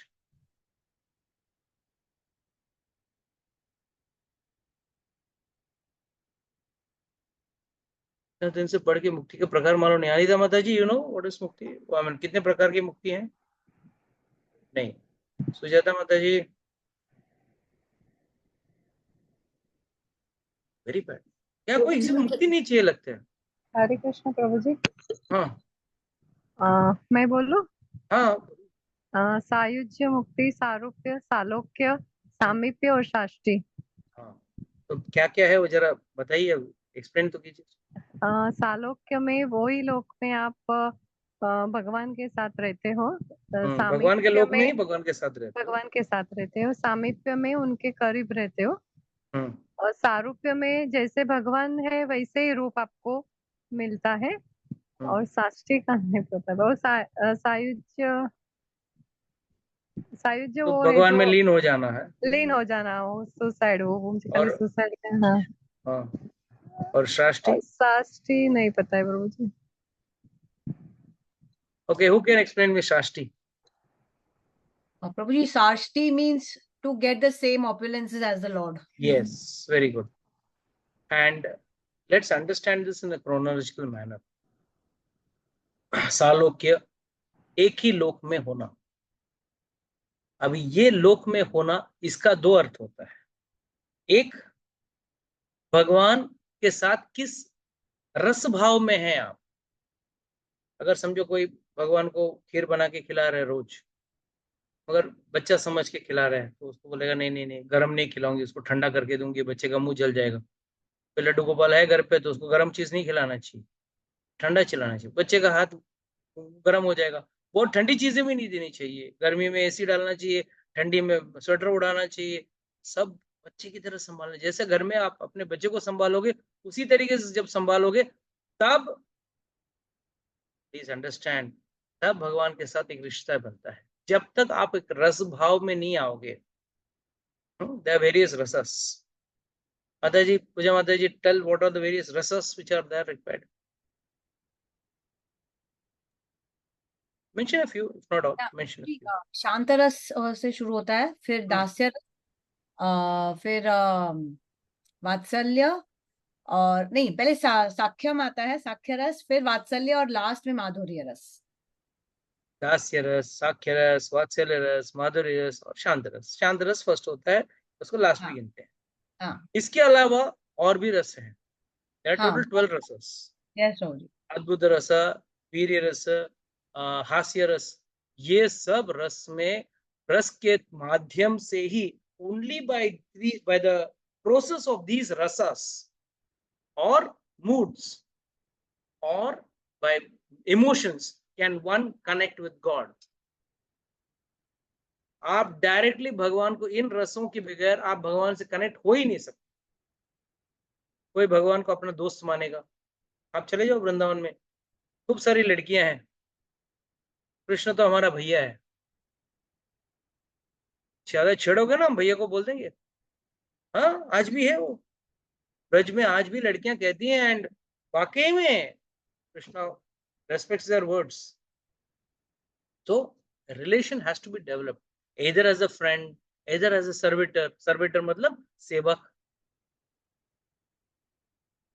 इतने दिन से पढ़ के मुक्ति के प्रकार मालूम नहीं। अनिता माता जी, यू नो व्हाट इज मुक्ति? आई मीन कितने प्रकार की मुक्ति है? नहीं। सुजाता माता जी, वेरी बैड। क्या कोई किसी को मुक्ति नहीं चाहिए लगता है? हरे कृष्ण प्रभु जी। हाँ मैं बोलूं? हाँ, सायुज्य, मुक्ति, सारूप्य, सालोक्य, सामीप्य और शाष्टी। हाँ। तो क्या क्या है वो जरा बताइए, एक्सप्लेन तो कीजिए। सालोक्य में वही लोक में आप भगवान के साथ रहते हो। भगवान के सामीप्य लोक में में ही भगवान के साथ रहते हो। भगवान के साथ रहते हो। सामीप्य में उनके करीब रहते हो। हम्म, और सारूप्य में जैसे भगवान है वैसे ही रूप आपको मिलता है। और साष्टी का नहीं पता। और सायुज्य, सायुज्य तो वो है भगवान जो में लीन हो जाना है। लीन हो जाना, वो सुसाइड, वो खाली और सुसाइड का। हाँ। हाँ, और शाष्टी? और साष्टी नहीं पता है प्रभु जी। Okay, who can explain me Shashti? Prabhuji, Sarshti means to get the same opulences as the Lord. Yes, very good. And let's understand this in a chronological manner. सालोक्य, एक ही लोक में होना। अभी ये लोक में होना, इसका दो अर्थ होता है। एक, भगवान के साथ किस रस भाव में है आप। अगर समझो कोई भगवान को खीर बना के खिला रहे रोज, मगर बच्चा समझ के खिला रहे हैं, तो उसको बोलेगा नहीं नहीं नहीं, गर्म नहीं खिलाऊंगी, उसको ठंडा करके दूंगी, बच्चे का मुंह जल जाएगा। तो लड्डू गोपाल है घर पे, तो उसको गर्म चीज नहीं खिलाना चाहिए, ठंडा खिलाना चाहिए, बच्चे का हाथ गर्म हो जाएगा। बहुत ठंडी चीजें भी नहीं देनी चाहिए, गर्मी में एसी डालना चाहिए, ठंडी में स्वेटर उड़ाना चाहिए। सब बच्चे की तरह संभालना। जैसे घर में आप अपने बच्चे को संभालोगे, उसी तरीके से जब संभालोगे, तब प्लीज अंडरस्टैंड, तब भगवान के साथ एक रिश्ता बनता है। जब तक आप एक रस भाव में नहीं आओगे, there are various rasas. Mataji, Puja Mataji, tell what are the various rasas which are there required. Mention a few, if not all. Mention a few. शांतरस से शुरू होता है, फिर दास्य रस, फिर वात्सल्य, और नहीं, पहले साख्यम आता है, साख्य रस, फिर वात्सल्य, और लास्ट में माधुर्य रस। दास्य रस, साख्य रस, वात्सल्य रस, माधुर्य रस और शांत रस। शांत रस फर्स्ट होता है, उसको लास्ट में गिनते हैं। इसके अलावा और भी रस हैं। There are total 12 रसस। Yes, Lord. अद्भुत रस, वीर्य रस, हास्य रस, ये सब रस में, रस के माध्यम से ही, only by the process of these rasas or moods or by emotions can one connect with God. आप डायरेक्टली भगवान को, इन रसों के बगैर आप भगवान से कनेक्ट हो ही नहीं सकते। कोई भगवान को अपना दोस्त मानेगा, आप चले जाओ वृंदावन में, खूब सारी लड़कियां हैं, कृष्ण तो हमारा भैया है, ज्यादा छेड़ोगे ना, हम भैया को बोल देंगे। हाँ, आज भी है वो ब्रज में, आज भी लड़कियां कहती हैं, एंड वाकई में Krishna respects their words. So relation has to be developed either as a friend, either as a servitor. Servitor मतलब सेवक,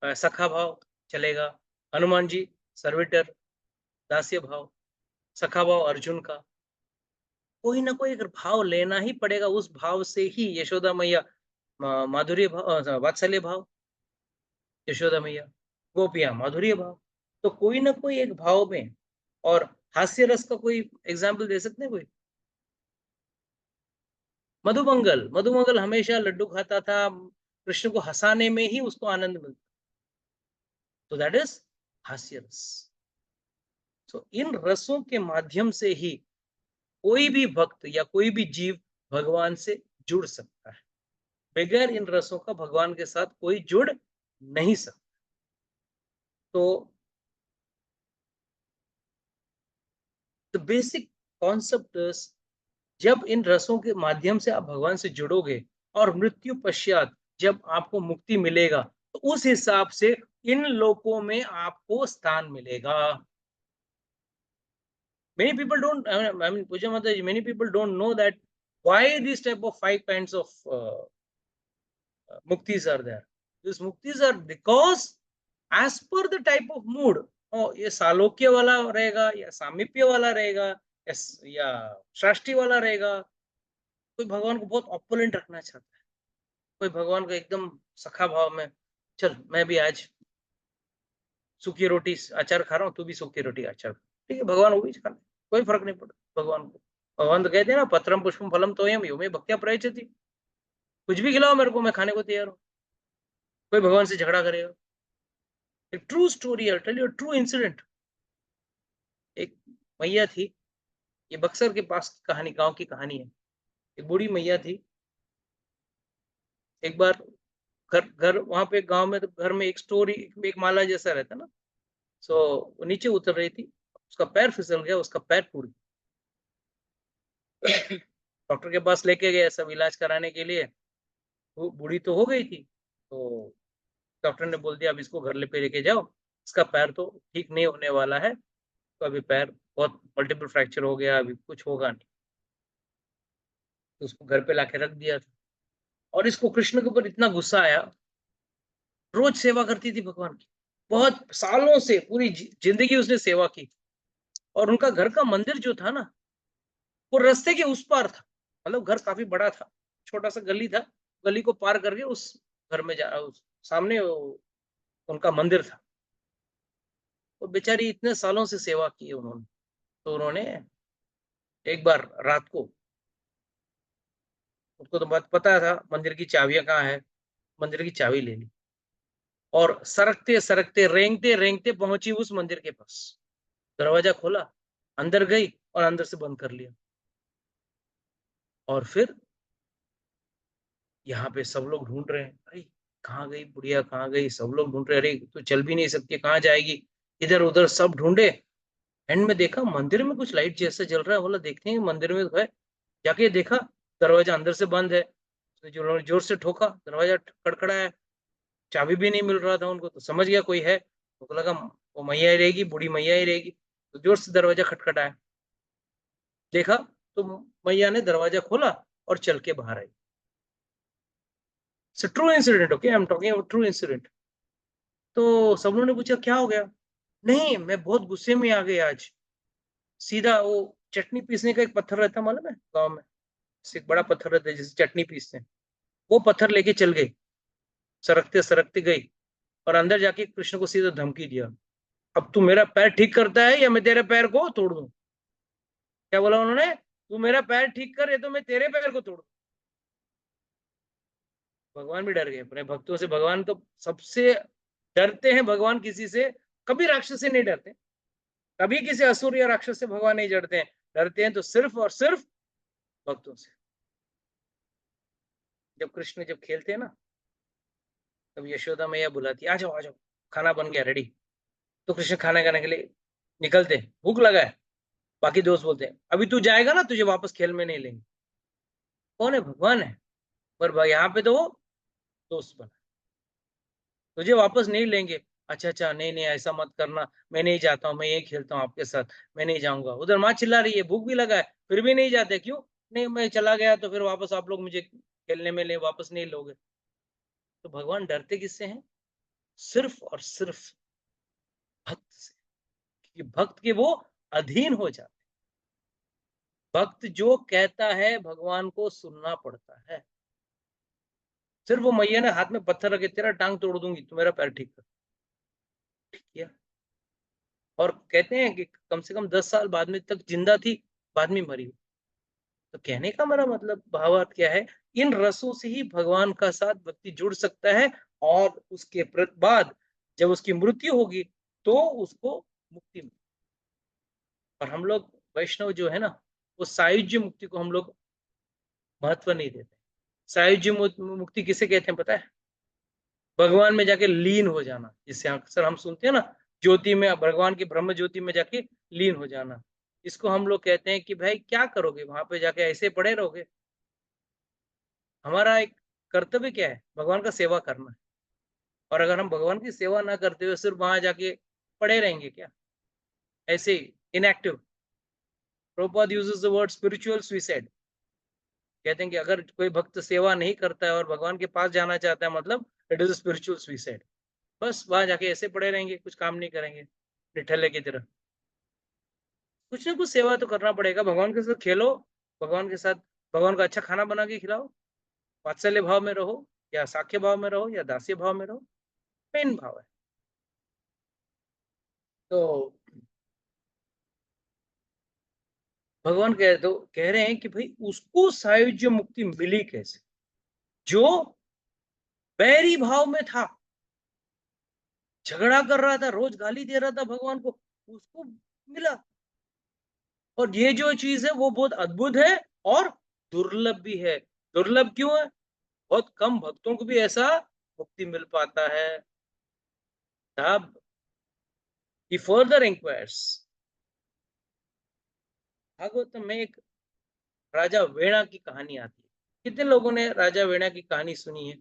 सखा भाव चलेगा, हनुमान जी सर्विटर, दास्य भाव, सखा भाव अर्जुन का, कोई ना कोई अगर भाव लेना ही पड़ेगा। उस भाव से ही यशोदा मैया माधुर्य भाव, वात्सल्य भाव यशोदा मैया, गोपियां माधुर्य भाव, तो कोई ना कोई एक भाव में। और हास्य रस का कोई एग्जाम्पल दे सकते हैं कोई? मधुमंगल, मधुमंगल हमेशा लड्डू खाता था, कृष्ण को हंसाने में ही उसको आनंद मिलता, तो दैट इज हास्य रस। सो इन रसों के माध्यम से ही कोई भी भक्त या कोई भी जीव भगवान से जुड़ सकता है। बगैर इन रसों का भगवान के साथ कोई जुड़ नहीं सकता। तो द बेसिक कॉन्सेप्ट इज, जब इन रसों के माध्यम से आप भगवान से जुड़ोगे और मृत्यु पश्चात जब आपको मुक्ति मिलेगा, तो उस हिसाब से इन लोकों में आपको स्थान मिलेगा। Many people don't, I mean, Puja Mataji, many people don't know that why these type of 5 kinds of muktis are there. These muktis are because as per the type of mood, ये सालोक्य वाला रहेगा या सामीप्य वाला रहेगा या सृष्टि वाला रहेगा। कोई भगवान को बहुत ऑपोलेंट रखना चाहता है, कोई भगवान को एकदम सखा भाव में, चल मैं भी आज सूखी रोटी अचार खा रहा हूँ, तू भी सूखी रोटी अचार, ठीक है, भगवान वो भी खा ले, कोई फर्क नहीं पड़ता भगवान को। भगवान तो कहते हैं ना, पत्रम पुष्पम फलम तोयम यो मे भक्त्या प्रयच्छति, कुछ भी खिलाओ मेरे को, मैं खाने को तैयार हूँ। कोई भगवान से झगड़ा करेगा? एक true story, I tell you true incident. एक मैया थी, ये बक्सर के पास की कहानी, गांव की कहानी है। एक बूढ़ी मैया थी, एक बार घर घर वहां पे गांव में, तो घर में एक स्टोरी, एक माला जैसा रहता ना, सो वो नीचे उतर रही थी, उसका पैर फिसल गया, उसका पैर टूट गया। डॉक्टर के पास लेके गए सब इलाज कराने के लिए, वो बूढ़ी तो हो गई थी, तो डॉक्टर ने बोल दिया अब इसको घर पे लेके जाओ, इसका पैर तो ठीक नहीं होने वाला है, तो अभी पैर बहुत मल्टीपल फ्रैक्चर हो गया, अभी कुछ होगा नहीं। तो उसको घर पे लाके रख दिया था, और इसको कृष्ण के ऊपर इतना गुस्सा आया, रोज सेवा करती थी भगवान की, बहुत सालों से पूरी जिंदगी उसने सेवा की। और उनका घर का मंदिर जो था ना, वो रास्ते के उस पार था, मतलब घर काफी बड़ा था, छोटा सा गली था, गली को पार करके उस घर में उस सामने उनका मंदिर था। तो बेचारी इतने सालों से सेवा की उन्होंने, तो उन्होंने एक बार रात को, उनको तो बात पता था मंदिर की चाबियां कहाँ है, मंदिर की चाबी ले ली और सरकते सरकते रेंगते रेंगते पहुंची उस मंदिर के पास, दरवाजा खोला, अंदर गई और अंदर से बंद कर लिया। और फिर यहाँ पे सब लोग ढूंढ रहे हैं, अरे कहाँ गई बुढ़िया, कहाँ गई, सब लोग ढूंढ रहे, अरे तो चल भी नहीं सकती, कहाँ जाएगी, इधर उधर सब ढूंढे। एंड में देखा मंदिर में कुछ लाइट जैसा जल रहा है, बोला देखते हैं मंदिर में तो है। जाके देखा दरवाजा अंदर से बंद है, तो जो जोर से ठोका, दरवाजा खड़खड़ाया, चाबी भी नहीं मिल रहा था उनको, तो समझ गया कोई है, तो लगा वो मैया ही रहेगी, बूढ़ी मैया ही रहेगी, तो जोर से दरवाजा खटखटाया, देखा तो मैया ने दरवाजा खोला और चल के बाहर आई। True incident, okay, I am talking about true incident. तो सब लोगों ने पूछा क्या हो गया, नहीं मैं बहुत गुस्से में आ गई आज, सीधा वो चटनी पीसने का एक पत्थर रहता मालूम है गांव में, एक बड़ा पत्थर रहता है जिसे चटनी पीसते हैं, वो पत्थर लेके चल गई, सरकते सरकते गई और अंदर जाके कृष्ण को सीधा धमकी दिया, अब तू मेरा पैर ठीक करता है या मैं तेरे पैर को तोड़ दूं। क्या बोला उन्होंने, तू मेरा पैर ठीक कर या तो मैं तेरे पैर को तोड़ दूं। भगवान भी डर गए अपने भक्तों से, भगवान तो सबसे डरते हैं, भगवान किसी से कभी राक्षस से नहीं डरते, कभी किसी असुर या राक्षस से भगवान नहीं डरते हैं, डरते हैं तो सिर्फ और सिर्फ भक्तों से। जब कृष्ण जब खेलते हैं ना, तब यशोदा मैया बुलाती, आ जाओ आ जाओ, खाना बन गया रेडी। तो कृष्ण खाना खाने के लिए निकलते, भूख लगा है, बाकी दोस्त बोलते हैं अभी तू जाएगा ना तुझे वापस खेल में नहीं लेंगे। कौन है, भगवान है, पर यहाँ पे तो वो दोस्त बना, तुझे वापस नहीं लेंगे। अच्छा अच्छा, नहीं नहीं ऐसा मत करना, मैं नहीं जाता हूँ, मैं यही खेलता हूँ आपके साथ, मैं नहीं जाऊंगा। उधर माँ चिल्ला रही है, भूख भी लगा है, फिर भी नहीं जाते, क्यों नहीं, मैं चला गया तो फिर वापस आप लोग मुझे खेलने में ले वापस नहीं लोगे। तो भगवान डरते किससे हैं, सिर्फ और सिर्फ भक्त से, क्योंकि भक्त के वो अधीन हो जाते, भक्त जो कहता है भगवान को सुनना पड़ता है। सिर्फ वो मैया ने हाथ में पत्थर रखे, तेरा टांग तोड़ दूंगी, तू मेरा पैर ठीक कर, ठीक किया। और कहते हैं कि कम से कम 10 साल बाद में तक जिंदा थी, बाद में मरी। तो कहने का मेरा मतलब भावार्थ क्या है, इन रसों से ही भगवान का साथ व्यक्ति जुड़ सकता है, और उसके बाद जब उसकी मृत्यु होगी तो उसको मुक्ति मिलेगी। और हम लोग वैष्णव जो है ना, वो सायुज्य मुक्ति को हम लोग महत्व नहीं देते। सायुज्य मुक्ति किसे कहते हैं पता है, भगवान में जाके लीन हो जाना, जिससे अक्सर हम सुनते हैं ना, ज्योति में, भगवान की ब्रह्म ज्योति में जाके लीन हो जाना। इसको हम लोग कहते हैं कि भाई क्या करोगे वहां पे जाके, ऐसे पड़े रहोगे। हमारा एक कर्तव्य क्या है, भगवान का सेवा करना है। और अगर हम भगवान की सेवा ना करते हुए सिर्फ वहां जाके पड़े रहेंगे क्या, ऐसे inactive. Prabhupada uses the word spiritual suicide, कहते हैं कि अगर कोई भक्त सेवा नहीं करता है और भगवान के पास जाना चाहता है, मतलब इट इज स्पिरिचुअल सुसाइड। बस वहां जाके ऐसे पड़े रहेंगे, कुछ काम नहीं करेंगे निठल्ले की तरह। कुछ ना कुछ सेवा तो करना पड़ेगा, भगवान के साथ खेलो, भगवान के साथ भगवान का अच्छा खाना बना के खिलाओ, वात्सल्य भाव में रहो या साख्य भाव में रहो या दास्य भाव में रहो, मेन भाव है। तो भगवान कह रहे हैं कि भाई उसको सायुज्य मुक्ति मिली कैसे, जो बैरी भाव में था, झगड़ा कर रहा था, रोज गाली दे रहा था भगवान को, उसको मिला। और ये जो चीज है वो बहुत अद्भुत है और दुर्लभ भी है। दुर्लभ क्यों है? बहुत कम भक्तों को भी ऐसा मुक्ति मिल पाता है। तब he further inquires, भागवतम में एक राजा वेणा की कहानी आती है। कितने लोगों ने राजा वेणा की कहानी सुनी है?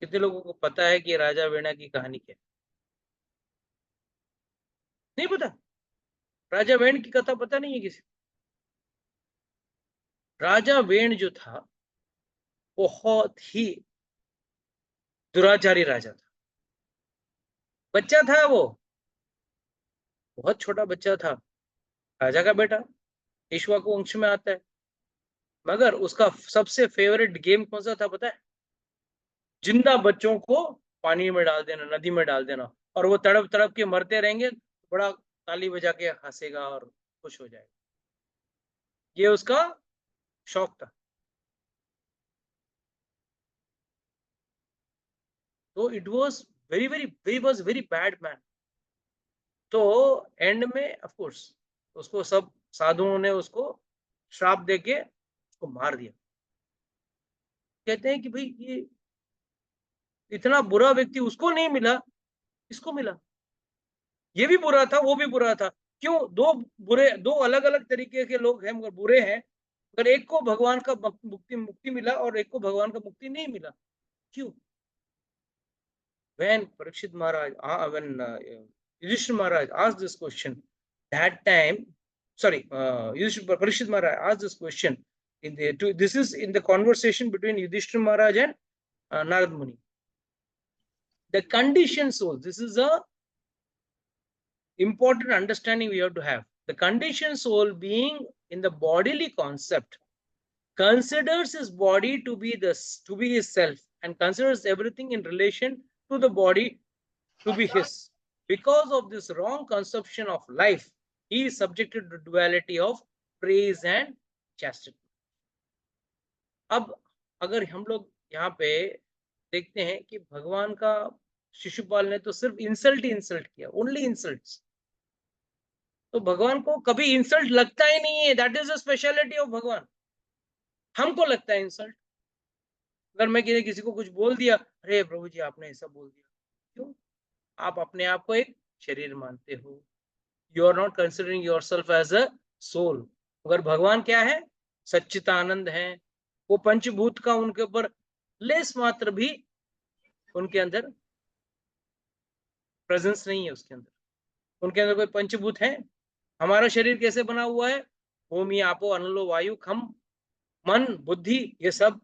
कितने लोगों को पता है कि राजा वेणा की कहानी क्या है? नहीं पता? राजा वेण की कथा पता नहीं है किसी? राजा वेण जो था बहुत ही दुराचारी राजा था। बच्चा था वो, बहुत छोटा बच्चा था, राजा का बेटा, इक्ष्वाकु वंश में आता है। मगर उसका सबसे फेवरेट गेम कौन सा था पता है? जिंदा बच्चों को पानी में डाल देना, नदी में डाल देना, और वो तड़प तड़प के मरते रहेंगे, बड़ा ताली बजा के हंसेगा और खुश हो जाएगा। ये उसका शौक था। तो it was very bad man. तो एंड में ऑफ कोर्स उसको सब साधुओं ने उसको श्राप देके उसको मार दिया। कहते हैं कि भाई ये इतना बुरा व्यक्ति उसको नहीं मिला, इसको मिला। ये भी बुरा था, वो भी बुरा था। क्यों? दो अलग अलग तरीके के लोग हैं मगर बुरे हैं, मगर एक को भगवान का मुक्ति मिला और एक को भगवान का मुक्ति नहीं मिला। क्यों? when Parikshit Maharaj, when Yudhishthira Maharaj asked this question, that time, Parikshit Maharaj asked this question. This is in the conversation between Yudhishthira Maharaj and Narad Muni. The conditioned soul, this is a important understanding we have to have. The conditioned soul, being in the bodily concept, considers his body to be his self and considers everything in relation to the body to be his. Because of this wrong conception of life, he is subjected to duality of praise and chastity. अब अगर हम लोग यहाँ पे देखते हैं कि भगवान का शिशुपाल ने तो सिर्फ इंसल्ट ही इंसल्ट किया, ओनली इंसल्ट्स। तो भगवान को कभी इंसल्ट लगता ही नहीं है। That is the speciality of भगवान। हमको लगता है इंसल्ट। अगर मैं किसी को कुछ बोल दिया, अरे प्रभु जी आपने ऐसा बोल दिया, क्यों? आप अपने आप को एक शरीर मानते हो। You are not considering yourself as a soul. मगर भगवान क्या है? सच्चिदानंद है। वो पंचभूत का उनके ऊपर लेस मात्र भी उनके अंदर प्रेजेंस नहीं है। उसके अंदर उनके अंदर कोई पंचभूत है? हमारा शरीर कैसे बना हुआ है? भूमि, आपो, अनलो, वायु, खम, मन, बुद्धि, ये सब।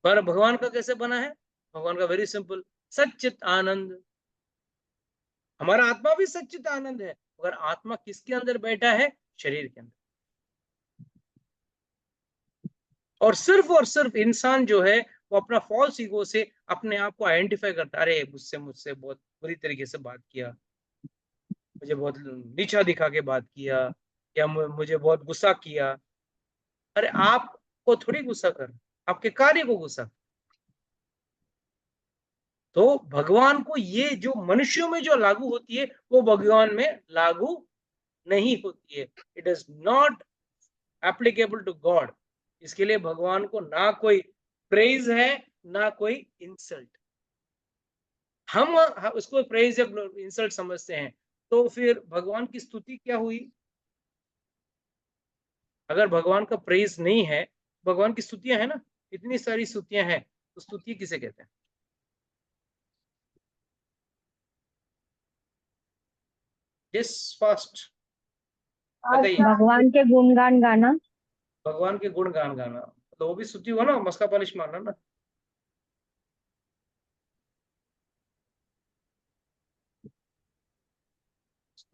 पर भगवान का कैसे बना है? भगवान का वेरी सिंपल, सच्चित आनंद। हमारा आत्मा भी सच्चित आनंद है, मगर आत्मा किसके अंदर बैठा है? शरीर के अंदर। और सिर्फ इंसान जो है वो अपना फॉल्स ईगो से अपने आप को आइडेंटिफाई करता है। अरे मुझसे बहुत बुरी तरीके से बात किया, मुझे बहुत नीचा दिखा के बात किया, या मुझे बहुत गुस्सा किया। अरे आपको थोड़ी गुस्सा कर, आपके कार्य को गुस्सा। तो भगवान को ये जो मनुष्यों में जो लागू होती है वो भगवान में लागू नहीं होती है। It is not applicable to god. इसके लिए भगवान को ना कोई प्रेज है ना कोई इंसल्ट। हम उसको प्रेज या इंसल्ट समझते हैं। तो फिर भगवान की स्तुति क्या हुई? अगर भगवान का प्रेज नहीं है, भगवान की स्तुतियां है ना, इतनी सारी स्तुतियां हैं, तो स्तुति किसे कहते हैं? यस, फास्ट बताइए। भगवान के गुणगान गाना। भगवान के गुण गान गाना, तो वो भी स्तुति हुआ ना, मस्का पालिश मारना ना।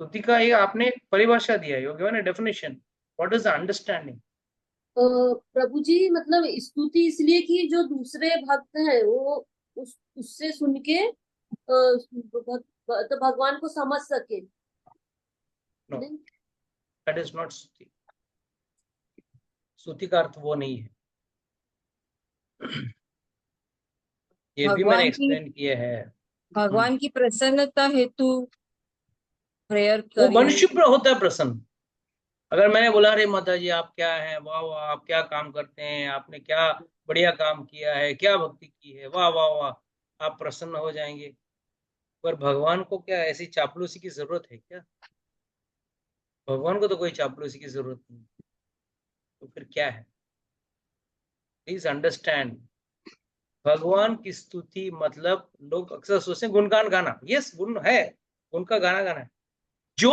स्तुति का ये आपने परिभाषा दिया, you given a definition, what is the understanding? Prabhu ji मतलब स्तुति इसलिए कि जो दूसरे भक्त हैं वो उससे सुन के तो भगवान को समझ सके। नो, दैट इज नॉट स्तुति। स्तुति का अर्थ वो नहीं है। ये भी मैंने एक्सप्लेन किया है। भगवान की प्रसन्नता हेतु प्रेयर वो करी। मनुष्य पर होता है प्रसन्न। अगर मैंने बोला अरे माता जी आप क्या हैं, वाह वाह आप क्या काम करते हैं, आपने क्या बढ़िया काम किया है, क्या भक्ति की है, वाह वाह वाह, आप प्रसन्न हो जाएंगे। पर भगवान को क्या ऐसी चापलूसी की जरूरत है क्या? भगवान को तो कोई चापलूसी की जरूरत नहीं। तो फिर क्या है? प्लीज अंडरस्टैंड, भगवान की स्तुति मतलब लोग अक्सर सोचते हैं गुणगान गाना। यस, गुण है, उनका गाना गाना है जो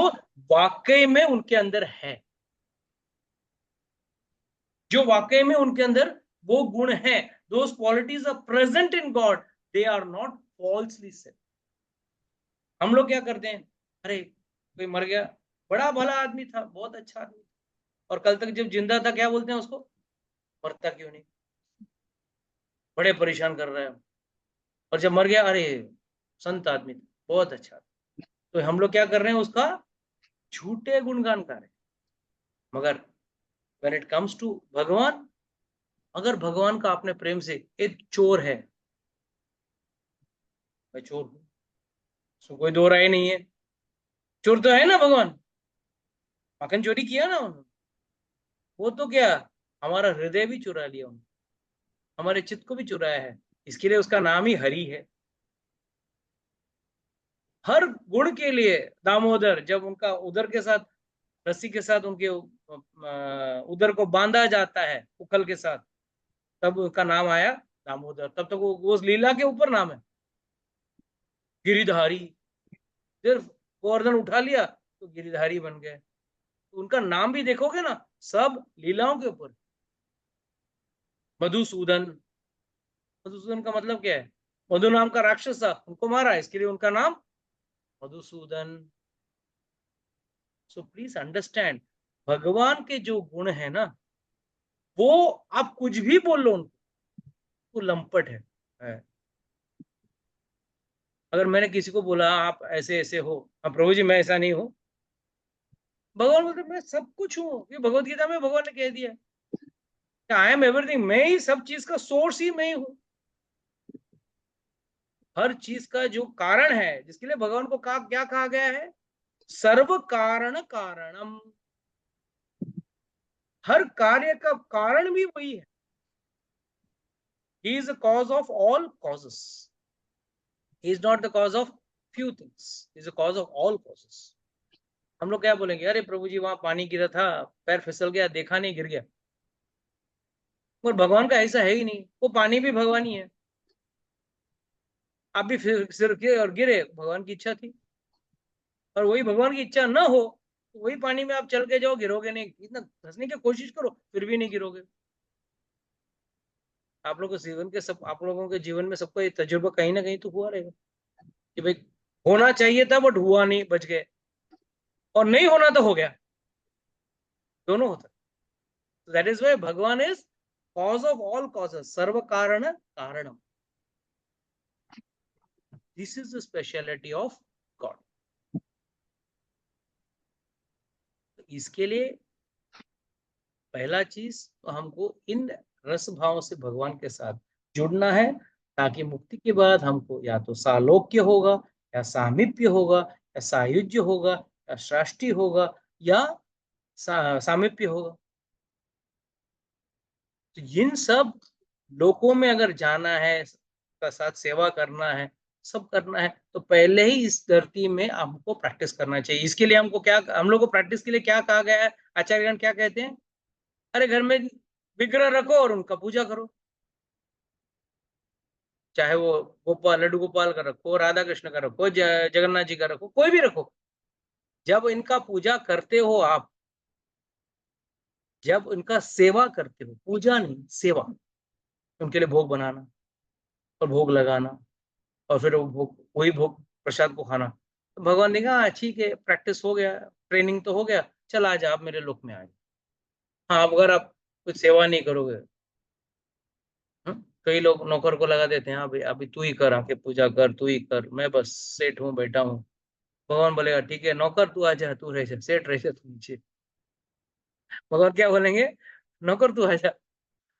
वाकई में उनके अंदर है, जो वाकई में उनके अंदर वो गुण है। Those qualities are present in god, they are not falsely said. हम लोग क्या करते हैं, अरे कोई मर गया, बड़ा भला आदमी था, बहुत अच्छा आदमी था, और कल तक जब जिंदा था क्या बोलते हैं उसको, मरता क्यों नहीं, बड़े परेशान कर रहा है। और जब मर गया, अरे संत आदमी था, बहुत अच्छा। तो हम लोग क्या कर रहे हैं, उसका झूठे गुणगान कर रहे हैं। मगर when it comes to भगवान, अगर भगवान का आपने प्रेम से, एक चोर है, मैं चोर हूं, उसमें कोई दो राय नहीं है, चोर तो है ना भगवान, माखन चोरी किया ना उन्होंने, वो तो क्या हमारा हृदय भी चुरा लिया उन्होंने, हमारे चित्त को भी चुराया है, इसके लिए उसका नाम ही हरि है। हर गुण के लिए दामोदर, जब उनका उदर के साथ, रस्सी के साथ उनके उदर को बांधा जाता है उखल के साथ, तब उनका नाम आया दामोदर। तब तक वो उस लीला के ऊपर नाम है गिरिधारी। सिर्फ गोवर्धन उठा लिया तो गिरिधारी बन गए। तो उनका नाम भी देखोगे ना, सब लीलाओं के ऊपर। मधुसूदन, मधुसूदन का मतलब क्या है, मधु नाम का राक्षस था, उनको मारा, इसके लिए उनका नाम मधुसूदन। सो प्लीज अंडरस्टैंड, भगवान के जो गुण है ना, वो आप कुछ भी बोल लो उनको, वो लंपट है। अगर मैंने किसी को बोला आप ऐसे ऐसे हो, हाँ प्रभु जी मैं ऐसा नहीं हूं, भगवान बोलते मैं सब कुछ हूँ, ये भगवत गीता में भगवान ने कह दिया, आई एम एवरीथिंग, मैं ही सब चीज का सोर्स ही मैं ही हूँ। हर चीज का जो कारण है, जिसके लिए भगवान को क्या कहा गया है, सर्व कारण कारणम। हर कार्य का कारण भी वही है। He is the cause of all causes. He is not the cause of few things. He is the cause of all causes. हम लोग क्या बोलेंगे, अरे प्रभु जी वहां पानी गिरा था, पैर फिसल गया, देखा नहीं, गिर गया। और भगवान का ऐसा है ही नहीं, वो पानी भी भगवान ही है। आप भी फिर के और गिरे, भगवान की इच्छा थी। और वही भगवान की इच्छा ना हो तो वही पानी में आप चल के जाओ, गिरोगे नहीं, इतना धंसने की कोशिश करो फिर भी नहीं गिरोगे। आप लोगों के जीवन में सबको ये तजुर्बा कहीं ना कहीं तो हुआ रहेगा कि भाई होना चाहिए था बट हुआ नहीं, बच गए, और नहीं होना तो हो गया, दोनों होता। That is why Bhagavan is cause of all causes, सर्व कारण कारणम। This is the speciality of God. इसके लिए पहला चीज तो हमको इन रस भाव से भगवान के साथ जुड़ना है, ताकि मुक्ति के बाद हमको या तो सालोक्य होगा, या सामीप्य होगा, या सायुज्य होगा, या सृष्टि होगा, या सामीप्य होगा। तो इन सब लोकों में अगर जाना है, का साथ सेवा करना है, सब करना है, तो पहले ही इस धरती में हमको प्रैक्टिस करना चाहिए। इसके लिए हमको क्या, हम लोग को प्रैक्टिस के लिए क्या कहा गया है, आचार्यगण क्या कहते हैं, अरे घर में विग्रह रखो और उनका पूजा करो, चाहे वो गोपाल, लड्डू गोपाल का रखो, राधा कृष्ण का रखो, जगन्नाथ जी का रखो, कोई भी रखो। जब इनका पूजा करते हो आप, जब इनका सेवा करते हो, पूजा नहीं सेवा, उनके लिए भोग बनाना और भोग लगाना, और फिर वो भोग, वही भोग प्रसाद को खाना, तो भगवान ने कहा ठीक है, प्रैक्टिस हो गया, ट्रेनिंग तो हो गया, चल आज आप मेरे लोक में आ जाओ। हाँ, अगर आप कुछ सेवा नहीं करोगे, कई लोग नौकर को लगा देते हैं, हाँ भाई अभी तू ही कर, आके पूजा कर, तू ही कर, मैं बस सेठ हूँ, बैठा हूँ। भगवान बोलेगा ठीक है नौकर तू आ जा, तू रह जा, सेठ रह जा तू नीचे। भगवान क्या बोलेंगे, नौकर तू आ जा,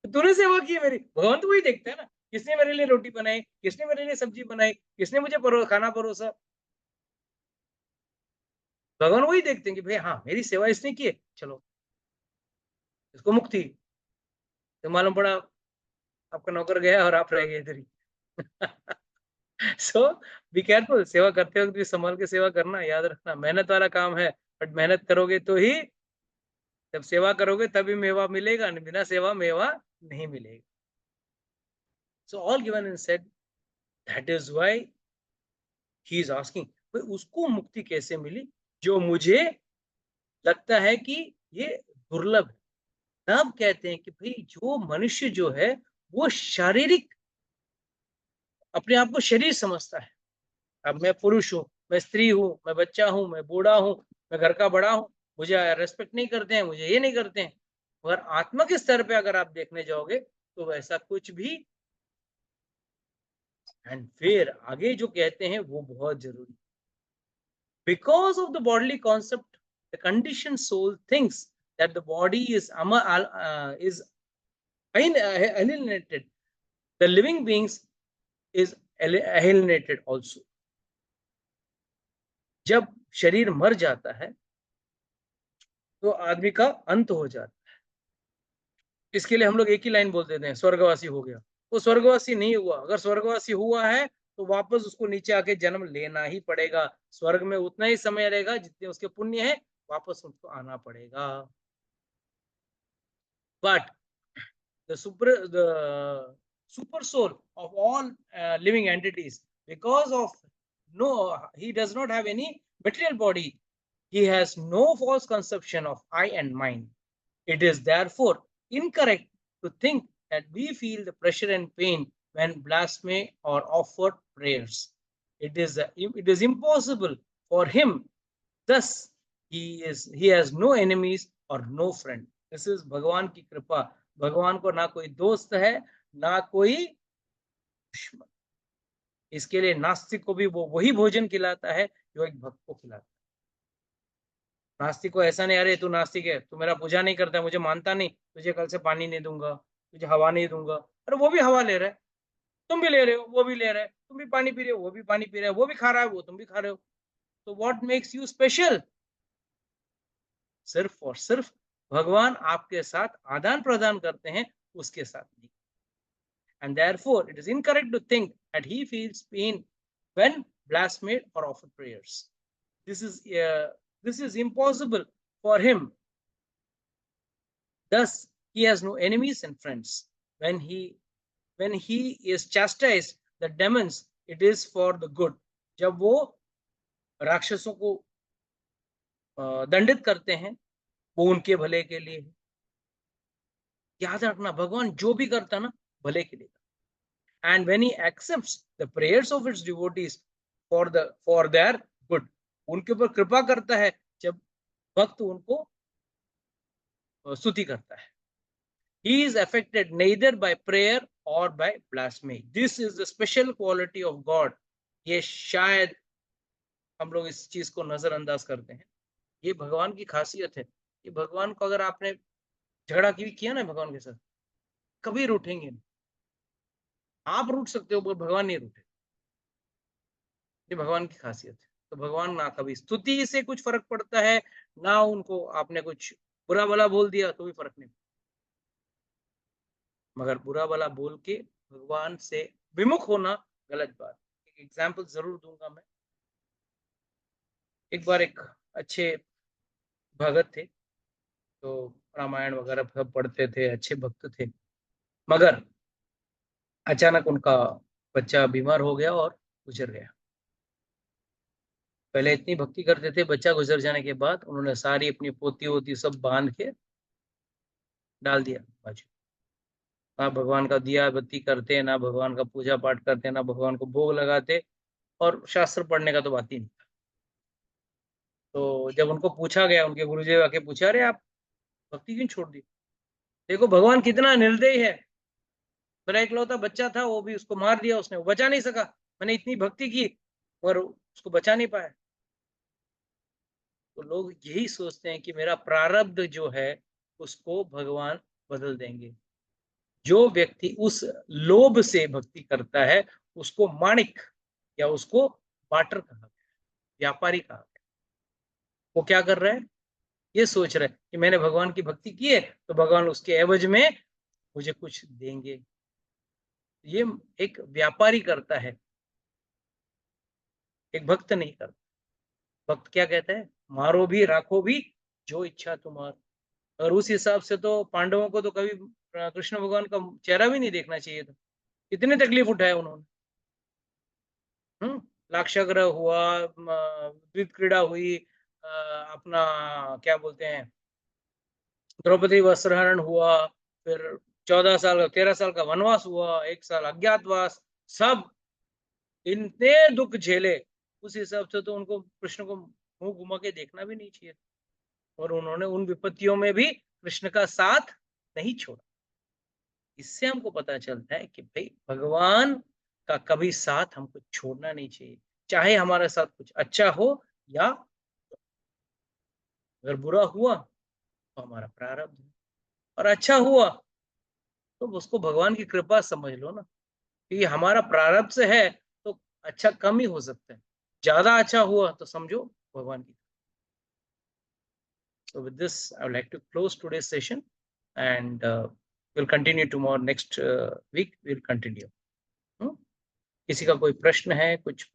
तूने सेवा की है मेरी। भगवान तो वही देखता है ना, किसने मेरे लिए रोटी बनाई, किसने मेरे लिए सब्जी बनाई, किसने मुझे खाना परोसा। भगवान वही देखते हैं कि भाई हाँ मेरी सेवा इसने की है, चलो इसको मुक्ति। तो मालूम पड़ा आपका नौकर गया और आप रह गए इधर ही। सो बी केयरफुल, सेवा करते वक्त भी संभाल के सेवा करना, याद रखना मेहनत वाला काम है, बट मेहनत करोगे तो ही, जब सेवा करोगे तभी मेवा मिलेगा, बिना सेवा मेवा नहीं मिलेगा। So all given in said, that is why he is asking, भाई उसको मुक्ति कैसे मिली जो मुझे लगता है कि ये दुर्लभ है। तब कहते हैं कि भाई जो मनुष्य जो है वो शारीरिक, अपने आप को शरीर समझता है। अब मैं पुरुष हूँ, मैं स्त्री हूँ, मैं बच्चा हूँ, मैं बूढ़ा हूँ, मैं घर का बड़ा हूँ, मुझे रेस्पेक्ट नहीं करते हैं, मुझे ये नहीं करते हैं। मगर आत्मा के स्तर पे अगर आप देखने जाओगे तो वैसा कुछ भी। एंड फिर आगे जो कहते हैं वो बहुत जरूरी, because of the bodily concept the condition soul thinks that the body is is alienated, the living beings is alienated also. जब शरीर मर जाता है तो आदमी का अंत हो जाता है। इसके लिए हम लोग एक ही लाइन बोल देते हैं, स्वर्गवासी हो गया। वो स्वर्गवासी नहीं हुआ, अगर स्वर्गवासी हुआ है तो वापस उसको नीचे आके जन्म लेना ही पड़ेगा। स्वर्ग में उतना ही समय रहेगा जितने उसके पुण्य है, वापस उसको आना पड़ेगा। But the super soul of all living entities, because of he does not have any material body, he has no false conception of I and mine. It is therefore incorrect to think that we feel the pressure and pain when blaspheme or offered prayers. It is impossible for him. Thus he has no enemies or no friend. This is भगवान की कृपा। भगवान को ना कोई दोस्त है ना कोई दुश्मन। इसके लिए नास्तिक को भी वो वही भोजन खिलाता है जो एक भक्त को खिलाता है। नास्तिक को ऐसा नहीं, अरे तू नास्तिक है, तू मेरा पूजा नहीं करता है, मुझे मानता नहीं, तुझे कल से पानी नहीं दूंगा, तुझे हवा नहीं दूंगा। अरे वो भी हवा ले रहा है, तुम भी ले रहे हो, वो भी ले रहा है, तुम भी पानी पी रहे हो, वो भी पानी पी रहा है, वो भी खा रहा है, वो तुम भी खा रहे हो। तो व्हाट मेक्स यू स्पेशल? सिर्फ और सिर्फ भगवान आपके साथ आदान प्रदान करते हैं, उसके साथ नहीं। And therefore it is incorrect to think that he feels pain when blasphemed or offered prayers. This is impossible for him. Thus he has no enemies and friends. When he is chastised the demons, it is for the good. जब वो राक्षसों को दंडित करते हैं वो उनके भले के लिए है। याद रखना, भगवान जो भी करता ना भले के लिए। And when he accepts the prayers of its devotees for their good, उनके ऊपर कृपा करता है जब भक्त उनको स्तुति करता है। He is affected neither by prayer or by blasphemy. This is the special quality of God. ये शायद हम लोग इस चीज को नजरअंदाज करते हैं। ये भगवान की खासियत है। ये भगवान को अगर आपने झगड़ा किया ना भगवान के साथ, कभी रूठेंगे नहीं। आप रूठ सकते हो पर भगवान नहीं रूठे। ये भगवान की खासियत है। तो भगवान ना कभी स्तुति से कुछ फर्क पड़ता है, ना उनको आपने कुछ बुरा भला बोल दिया तो भी फर्क नहीं। मगर बुरा भला बोल के भगवान से विमुख होना गलत बात। एक एग्जाम्पल जरूर दूंगा मैं। एक बार एक अच्छे भगत थे, तो रामायण वगैरह सब पढ़ते थे, अच्छे भक्त थे। मगर अचानक उनका बच्चा बीमार हो गया और गुजर गया। पहले इतनी भक्ति करते थे, बच्चा गुजर जाने के बाद उन्होंने सारी अपनी पोती वोती सब बांध के डाल दिया बाजू। ना भगवान का दिया बत्ती करते, ना भगवान का पूजा पाठ करते, ना भगवान को भोग लगाते, और शास्त्र पढ़ने का तो बात ही नहीं। तो जब उनको पूछा गया, उनके गुरुदेव आके पूछा, अरे आप भक्ति क्यों छोड़ दी? देखो भगवान कितना निर्दयी है, मेरा इकलौता बच्चा था, वो भी उसको मार दिया उसने, वो बचा नहीं सका। मैंने इतनी भक्ति की और उसको बचा नहीं पाया। तो लोग यही सोचते हैं कि मेरा प्रारब्ध जो है उसको भगवान बदल देंगे। जो व्यक्ति उस लोभ से भक्ति करता है उसको माणिक या उसको बाटर कहा गया, व्यापारी कहा गया। वो क्या कर रहा है? ये सोच रहा है कि मैंने भगवान की भक्ति की है तो भगवान उसके एवज में मुझे कुछ देंगे। ये एक व्यापारी करता है, एक भक्त नहीं करता। भक्त क्या कहता है? मारो भी राखो भी जो इच्छा तुम्हार। और उस हिसाब से तो पांडवों को तो कभी कृष्ण भगवान का चेहरा भी नहीं देखना चाहिए था। कितनी तकलीफ उठाए उन्होंने। लाक्षागृह हुआ, द्वीप क्रीड़ा हुई, अपना क्या बोलते हैं, द्रौपदी वस्त्रहरण हुआ, फिर 14 साल 13 साल का वनवास हुआ, 1 साल अज्ञातवास, सब इतने दुख झेले। उस हिसाब से तो उनको कृष्ण को मुंह घुमा के देखना भी नहीं चाहिए। और उन्होंने उन विपत्तियों में भी कृष्ण का साथ नहीं छोड़ा। इससे हमको पता चलता है कि भाई भगवान का कभी साथ हमको छोड़ना नहीं चाहिए, चाहे हमारे साथ कुछ अच्छा हो या अगर बुरा हुआ तो हमारा प्रारब्ध है, और अच्छा हुआ तो उसको भगवान की कृपा समझ लो ना, कि हमारा प्रारब्ध से है तो अच्छा कम ही हो सकता है, ज्यादा अच्छा हुआ तो समझो भगवान की। So with this, I would like to close today's session, and we'll continue tomorrow. Next week we'll continue. किसी का कोई प्रश्न है, कुछ